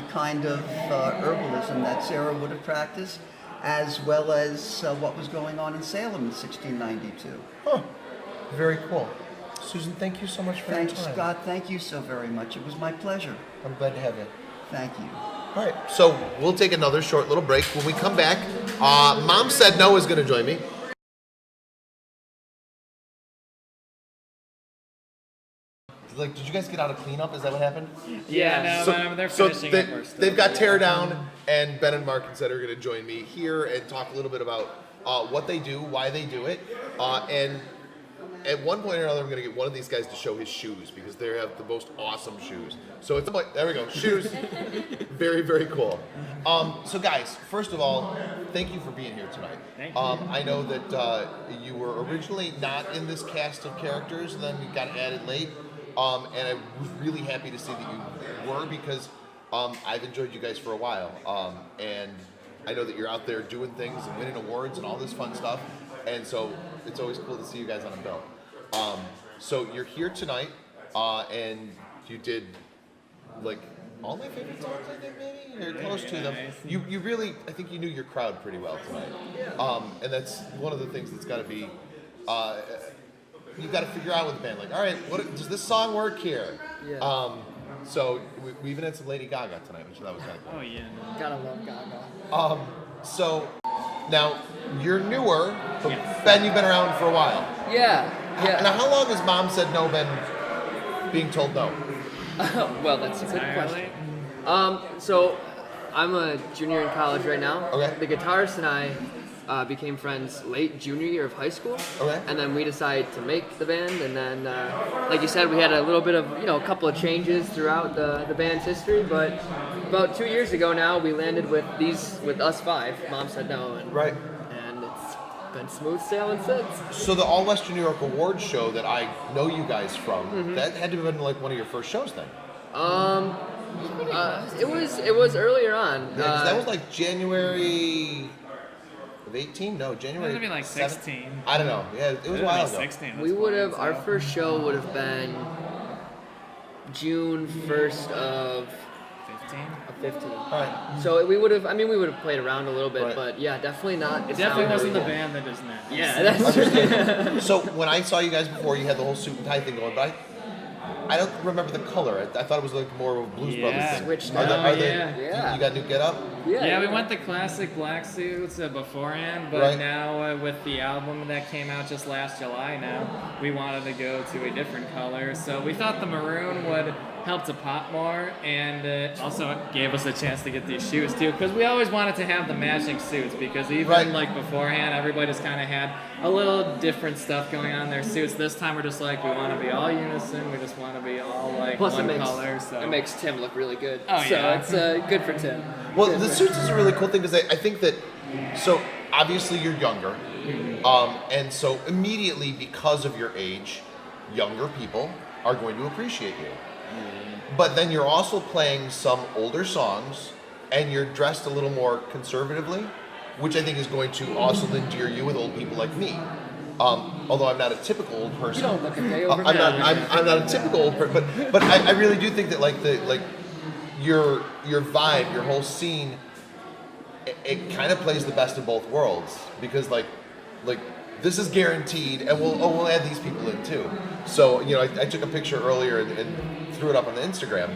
S16: kind of herbalism that Sarah would have practiced, as well as what was going on in Salem in 1692.
S2: Huh. Very cool. Susan, thank you so much for your time.
S16: Thanks, Scott. Thank you so very much. It was my pleasure.
S2: I'm glad to have you.
S16: Thank you.
S2: All right, so we'll take another short little break. When we come back, Mom Said No is going to join me. Like, did you guys get out of cleanup? Is that what happened?
S17: Yeah, no, they're finishing up our stuff.
S2: They've got Tear Down, and Ben and Mark instead are going to join me here and talk a little bit about what they do, why they do it, and at one point or another, I'm going to get one of these guys to show his shoes because they have the most awesome shoes. So it's like, there we go, shoes. Very, very cool. So guys, first of all, thank you for being here tonight.
S17: Thank you.
S2: I know that you were originally not in this cast of characters, and then you got added late. And I was really happy to see that you were because I've enjoyed you guys for a while. And I know that you're out there doing things and winning awards and all this fun stuff. And so it's always cool to see you guys on a bill. So you're here tonight, and you did like all my favorite songs, I think, maybe? You're close to them. You really, I think you knew your crowd pretty well tonight. And that's one of the things that's got to be, you've got to figure out with the band, like, all right, does this song work here?
S17: Yeah.
S2: So we even had some Lady Gaga tonight, which I thought was kind of cool.
S17: Oh yeah, gotta love Gaga.
S2: So now you're newer, but
S17: Yes.
S2: Ben, you've been around for a while.
S17: Yeah.
S2: Now, how long has Mom Said No been being told no?
S17: Well, that's a good question. So I'm a junior in college right now.
S2: Okay.
S17: The guitarist and I became friends late junior year of high school.
S2: Okay.
S17: And then we decided to make the band, and then, like you said, we had a little bit of, a couple of changes throughout the band's history, but about 2 years ago now, we landed with us 5, Mom Said No, and
S2: right.
S17: And it's been smooth sailing since.
S2: So the All Western New York Awards show that I know you guys from,
S17: Mm-hmm.
S2: that had to have been like one of your first shows then.
S17: It was earlier on.
S2: Yeah, 'cause that was like January of 18? No, January.
S18: It would have been like
S2: 7th?
S18: 16.
S2: I don't know. Yeah, it was a while ago.
S18: 16.
S17: We would have, our first show would have been June 1st of 15.
S2: All right.
S17: So we would have, I mean, we would have played around a little bit,
S2: Right.
S17: but yeah, definitely not.
S18: It definitely wasn't the band that does that.
S17: Yeah, that's true.
S2: So when I saw you guys before, you had the whole suit and tie thing going, but I don't remember the color. I thought it was like more of a Blues Brothers thing.
S17: Switched
S2: Are
S17: now,
S2: they,
S17: yeah.
S2: You got new get up?
S18: Yeah, we went the classic black suits beforehand, but
S2: Right.
S18: now with the album that came out just last July now, we wanted to go to a different color. So we thought the maroon would help to pop more, and also gave us a chance to get these shoes too, because we always wanted to have the matching suits, because even like beforehand, everybody just kind of had a little different stuff going on in their suits. This time we're just like, we want to be all unison, we just want to be all like
S17: Plus
S18: one
S17: it makes,
S18: color. So
S17: it makes Tim look really good.
S18: Oh,
S17: so
S18: yeah.
S17: it's good for Tim.
S2: Well,
S17: Good
S2: the
S17: for-
S2: suits is a really cool thing because I think that, so obviously you're younger, and so immediately because of your age, younger people are going to appreciate you. But then you're also playing some older songs, and you're dressed a little more conservatively, which I think is going to also endear you with old people like me. Although I'm not a typical old person.
S17: You don't look a day over
S2: I'm not a typical old person, but I really do think that your vibe, your whole scene, it kind of plays the best of both worlds, because like this is guaranteed, and we'll add these people in too. So I took a picture earlier and threw it up on the Instagram,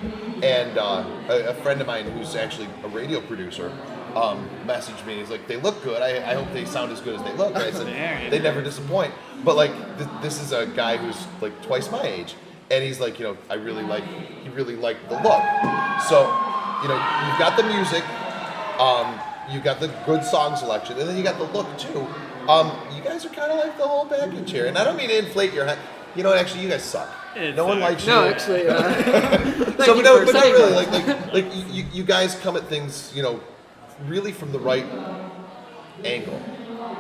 S2: and a friend of mine who's actually a radio producer messaged me. He's like, they look good. I hope they sound as good as they look. And I said, they never disappoint. But like this is a guy who's like twice my age, and he's like, he really liked the look. So you've got the music, you've got the good song selection, and then you got the look too. You guys are kind of like the whole package here, and I don't mean to inflate your head. Actually, you guys suck. No one likes you.
S17: No, actually.
S2: So, but no, really, like you guys come at things, really from the right angle.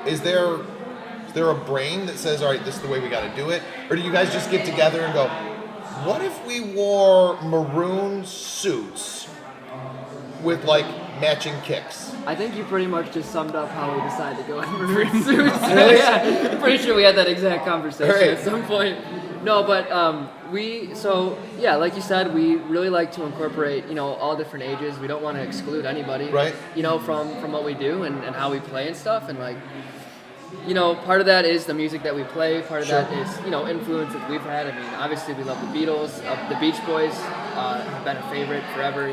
S2: Is there a brain that says, all right, this is the way we got to do it, or do you guys just get together and go, what if we wore maroon suits with like matching kicks?
S17: I think you pretty much just summed up how we decided to go in maroon suits. Yeah, I'm pretty sure we had that exact conversation at some point. No, but like you said, we really like to incorporate, all different ages. We don't want to exclude anybody,
S2: right?
S17: From what we do and how we play and stuff, and like, part of that is the music that we play. Part of that is, influence that we've had. I mean, obviously we love the Beatles, the Beach Boys have been a favorite forever,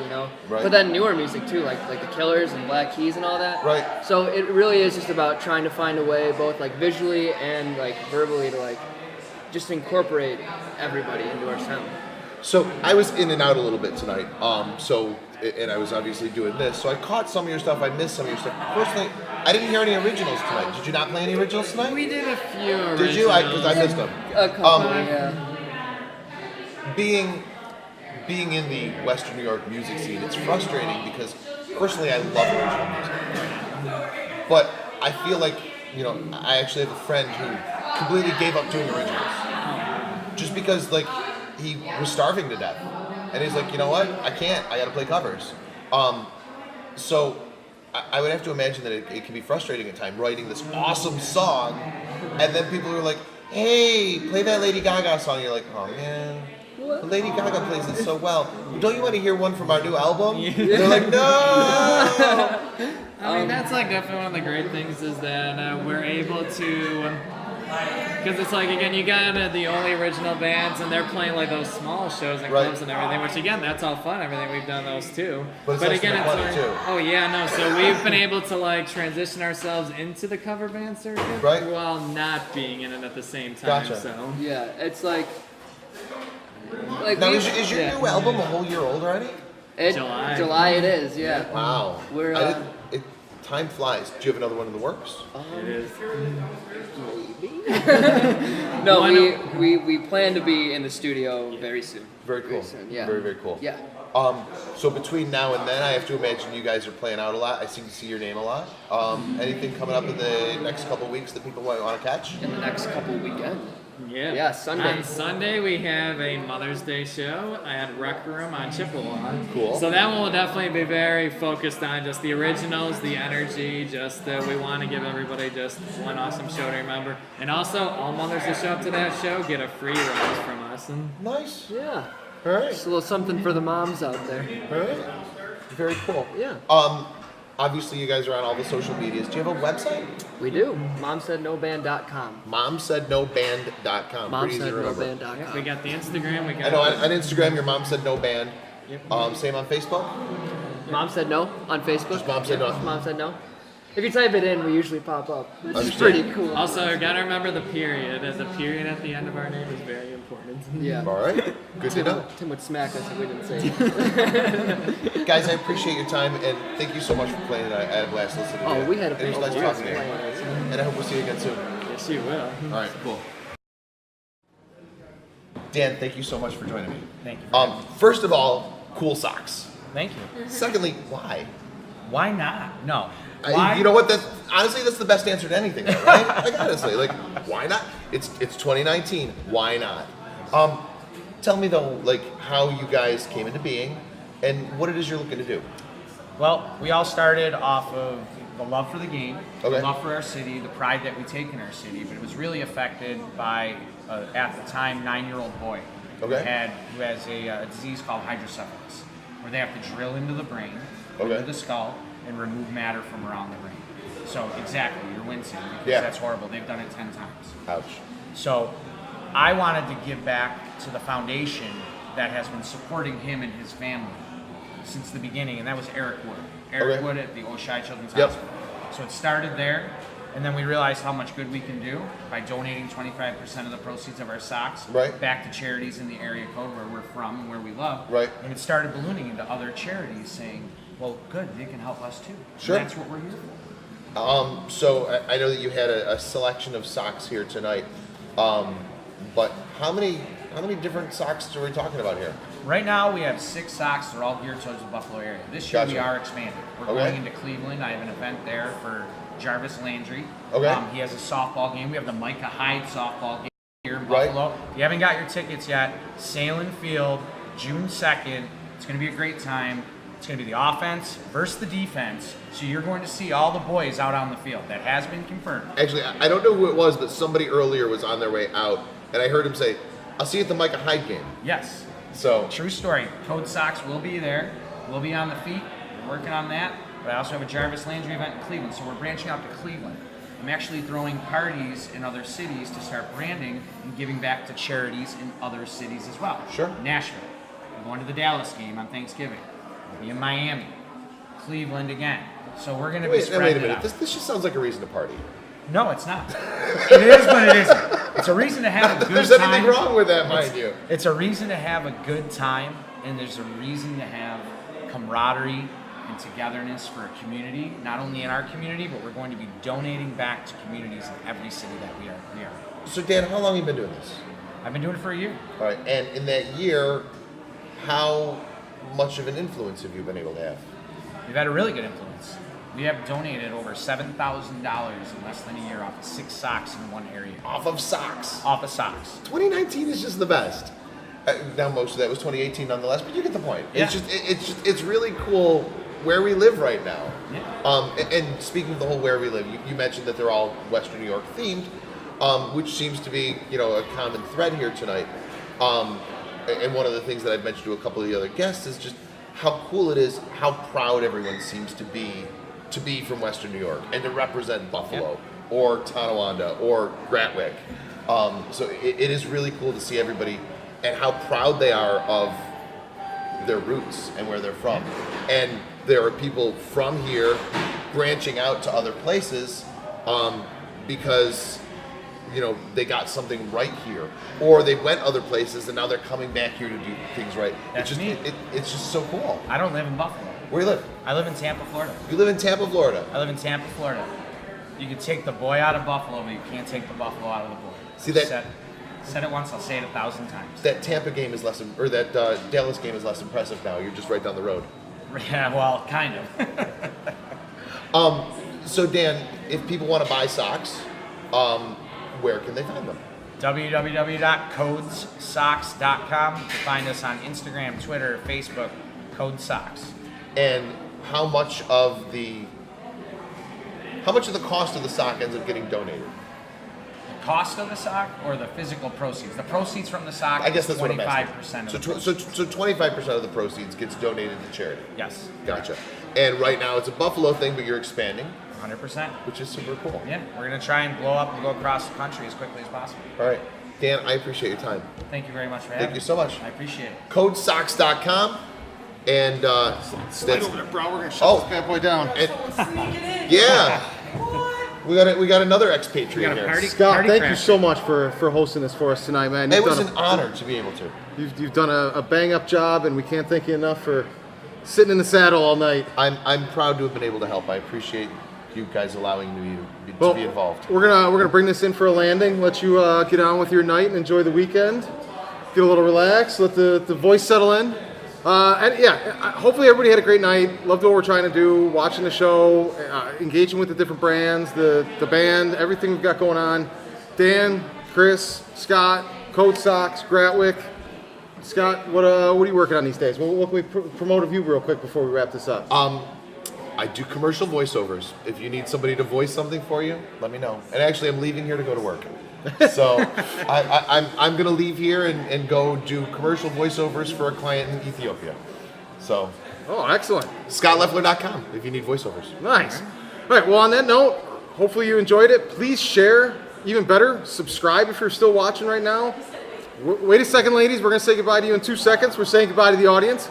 S2: Right.
S17: But then newer music too, like the Killers and Black Keys and all that.
S2: Right.
S17: So it really is just about trying to find a way, both like visually and like verbally, to like just incorporate everybody into our sound.
S2: So I was in and out a little bit tonight. And I was obviously doing this. So I caught some of your stuff. I missed some of your stuff. Personally, I didn't hear any originals tonight. Did you not play any originals tonight?
S18: We did a few originals.
S2: Did you? Because I missed them.
S17: A couple, yeah.
S2: Being in the Western New York music scene, it's frustrating because personally I love original music. But I feel like, I actually have a friend who completely gave up doing originals. Just because like he was starving to death. And he's like, you know what? I can't. I got to play covers. So I would have to imagine that it can be frustrating at times, writing this awesome song, and then people are like, hey, play that Lady Gaga song. You're like, oh man, Lady Gaga plays it so well. Don't you want to hear one from our new album? They're like, no.
S18: I mean, that's like definitely one of the great things is that we're able to, because it's like, again, you got the only original bands, and they're playing like those small shows and clubs and everything, which again, that's all fun, everything, we've done those too.
S2: But
S18: again, it's
S2: money
S18: like,
S2: too.
S18: oh yeah, no, so we've been able to like transition ourselves into the cover band circuit while not being in it at the same time.
S2: Gotcha.
S18: So
S17: yeah, it's like
S2: now is your new album a whole year old already?
S17: July it is, yeah.
S2: Wow.
S17: We're
S2: time flies. Do you have another one in the works?
S18: It is.
S17: No, we plan to be in the studio very soon.
S2: Very cool.
S17: Very soon, yeah.
S2: Very, very cool.
S17: Yeah.
S2: So between now and then, I have to imagine you guys are playing out a lot. I seem to see your name a lot. Anything coming up in the next couple of weeks that people might want to catch?
S17: In the next couple weekends.
S18: Yeah.
S17: Yeah, Sunday.
S18: On Sunday we have a Mother's Day show at Rec Room on Chippewa.
S2: Cool.
S18: So that one will definitely be very focused on just the originals, the energy, just we want to give everybody just one awesome show to remember. And also, all mothers that show up to that show get a free rose from us. And
S2: Nice.
S17: Yeah.
S2: All right.
S17: Just a little something for the moms out there.
S2: All right. Very cool.
S17: Yeah.
S2: Obviously, you guys are on all the social medias. Do you have a website?
S17: We do. MomSaidNoBand.com.
S2: MomSaidNoBand.com. Pretty easy to remember.
S17: MomSaidNoBand.com.
S18: we got the Instagram. We got
S2: I know on Instagram, your mom said no band. Same on Facebook.
S17: Mom Said No on Facebook.
S2: Just Mom Said No.
S17: Mom Said No. If you type it in, we usually pop up. Which is
S2: Understand.
S17: pretty cool.
S18: Also, gotta remember the period. The period at the end of our name is very important.
S17: Yeah.
S2: All right. Good to know.
S17: Tim would smack us if we didn't say it.
S2: Guys, I appreciate your time and thank you so much for playing. I had a blast listening to you.
S17: Oh, we had a
S2: It was nice
S17: blast
S2: talking to you.
S17: playing.
S2: And I hope we'll see you again soon.
S18: Yes, you will.
S2: All right, cool. Dan, thank you so much for joining me.
S19: Thank you.
S2: First of all, cool socks.
S19: Thank you.
S2: Secondly, why?
S19: Why not? No. Why?
S2: You know what? Honestly, that's the best answer to anything, right? Like honestly, like why not? It's 2019. Why not? Tell me though, like how you guys came into being, and what it is you're looking to do.
S19: Well, we all started off of the love for the game,
S2: Okay.
S19: the love for our city, the pride that we take in our city, but it was really affected by, at the time, 9-year-old boy
S2: Okay.
S19: who has a disease called hydrocephalus, where they have to drill into the brain,
S2: Okay.
S19: into the skull, and remove matter from around the brain. So exactly, you're wincing because
S2: Yeah.
S19: that's horrible. They've done it 10 times.
S2: Ouch.
S19: So I wanted to give back to the foundation that has been supporting him and his family since the beginning, and that was Eric Wood. Eric
S2: Okay.
S19: Wood at the Oshai Children's
S2: Yep.
S19: Hospital. So it started there, and then we realized how much good we can do by donating 25% of the proceeds of our socks
S2: Right.
S19: back to charities in the area code where we're from and where we love.
S2: Right.
S19: And it started ballooning into other charities saying, well, good, they can help us too.
S2: Sure.
S19: And that's what we're here for.
S2: So I know that you had a selection of socks here tonight, but how many different socks are we talking about here?
S19: Right now we have 6 socks. They're all geared towards the Buffalo area. This year we
S2: Gotcha.
S19: are expanding. We're
S2: Okay.
S19: going into Cleveland. I have an event there for Jarvis Landry.
S2: Okay.
S19: He has a softball game. We have the Micah Hyde softball game here in
S2: Right.
S19: Buffalo. If you haven't got your tickets yet, Salem Field, June 2nd. It's going to be a great time. It's going to be the offense versus the defense. So you're going to see all the boys out on the field. That has been confirmed.
S2: Actually, I don't know who it was, but somebody earlier was on their way out, and I heard him say, "I'll see you at the Micah Hyde game."
S19: Yes.
S2: So
S19: True story. Code Socks will be there. We'll be on the feet. We're working on that. But I also have a Jarvis Landry event in Cleveland, so we're branching out to Cleveland. I'm actually throwing parties in other cities to start branding and giving back to charities in other cities as well.
S2: Sure.
S19: Nashville. I'm going to the Dallas game on Thanksgiving. We'll be in Miami. Cleveland again. So we're going to be
S2: wait
S19: spreading
S2: a minute.
S19: it out.
S2: This just sounds like a reason to party.
S19: No, it's not. It is, but it isn't. It's a reason to have a
S2: Not that
S19: good
S2: there's
S19: time.
S2: anything wrong with that, mind you.
S19: It's a reason to have a good time, and there's a reason to have camaraderie and togetherness for a community, not only in our community, but we're going to be donating back to communities in every city that we are.
S2: So Dan, how long have you been doing this?
S19: I've been doing it for a year.
S2: All right, and in that year, how much of an influence have you been able to have?
S19: We've had a really good influence. We have donated over $7,000 in less than a year off of 6 socks in one area.
S2: Off of socks?
S19: Off of socks.
S2: 2019 is just the best. Now most of that was 2018 nonetheless, but you get the point.
S19: Yeah.
S2: It's really cool where we live right now.
S19: Yeah.
S2: And speaking of the whole where we live, you mentioned that they're all Western New York themed, which seems to be a common thread here tonight. And one of the things that I've mentioned to a couple of the other guests is just how cool it is, how proud everyone seems to be from Western New York and to represent Buffalo or Tonawanda or Gratwick. So it is really cool to see everybody and how proud they are of their roots and where they're from. And there are people from here branching out to other places because they got something right here, or they went other places and now they're coming back here to do things right.
S19: That's
S2: It's just so cool.
S19: I don't live in Buffalo.
S2: Where do you live?
S19: I live in Tampa, Florida.
S2: You live in Tampa, Florida.
S19: I live in Tampa, Florida. You can take the boy out of Buffalo, but you can't take the Buffalo out of the boy.
S2: See that?
S19: Said it once, I'll say it 1,000 times.
S2: That Tampa game is less, or that Dallas game is less impressive now. You're just right down the road.
S19: Yeah, well, kind of.
S2: So Dan, if people want to buy socks, where can they find them?
S19: www.codessocks.com. You can find us on Instagram, Twitter, Facebook, Code Socks.
S2: And how much of the cost of the sock ends up getting donated?
S19: The cost of the sock or the physical proceeds? The proceeds from the sock,
S2: I guess that's
S19: 25%
S2: what I'm asking.
S19: of the proceeds.
S2: So 25% of the proceeds gets donated to charity.
S19: Yes.
S2: Gotcha. And right now it's a Buffalo thing, but you're expanding.
S19: 100%.
S2: Which is super cool.
S19: Yeah, we're going to try and blow up and go across the country as quickly as possible.
S2: All right. Dan, I appreciate your time.
S19: Thank you very much for having me.
S2: Thank you so much.
S19: I appreciate it.
S2: Codesocks.com. And
S1: Slide over there, bro. We're gonna shut this bad boy down.
S2: Yeah. We got another expatriate here.
S1: Scott, thank you so much for hosting this for us tonight, man.
S2: It was an honor to be able to.
S1: You've done a bang up job, and we can't thank you enough for sitting in the saddle all night.
S2: I'm proud to have been able to help. I appreciate you guys allowing me to be involved.
S1: We're gonna bring this in for a landing. Let you get on with your night and enjoy the weekend. Get a little relaxed. Let the voice settle in. And yeah, hopefully everybody had a great night. Loved what we're trying to do. Watching the show, engaging with the different brands, the band, everything we've got going on. Dan, Chris, Scott, Code Socks, Gratwick. Scott, what are you working on these days? What can we promote of you real quick before we wrap this up?
S2: I do commercial voiceovers. If you need somebody to voice something for you, let me know. And actually, I'm leaving here to go to work. So I'm going to leave here and go do commercial voiceovers for a client in Ethiopia. So.
S1: Oh, excellent.
S2: ScottLeffler.com if you need voiceovers.
S1: Nice. All right, well, on that note, hopefully you enjoyed it. Please share. Even better, subscribe if you're still watching right now. Wait a second, ladies. We're going to say goodbye to you in 2 seconds. We're saying goodbye to the audience.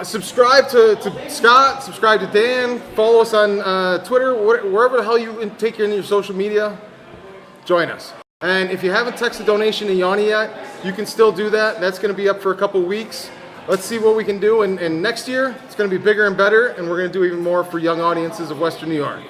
S1: Subscribe to Scott. Subscribe to Dan. Follow us on Twitter. Wherever the hell you take your social media, join us. And if you haven't texted donation to YA-WNY yet, you can still do that. That's going to be up for a couple weeks. Let's see what we can do. And next year, it's going to be bigger and better. And we're going to do even more for young audiences of Western New York.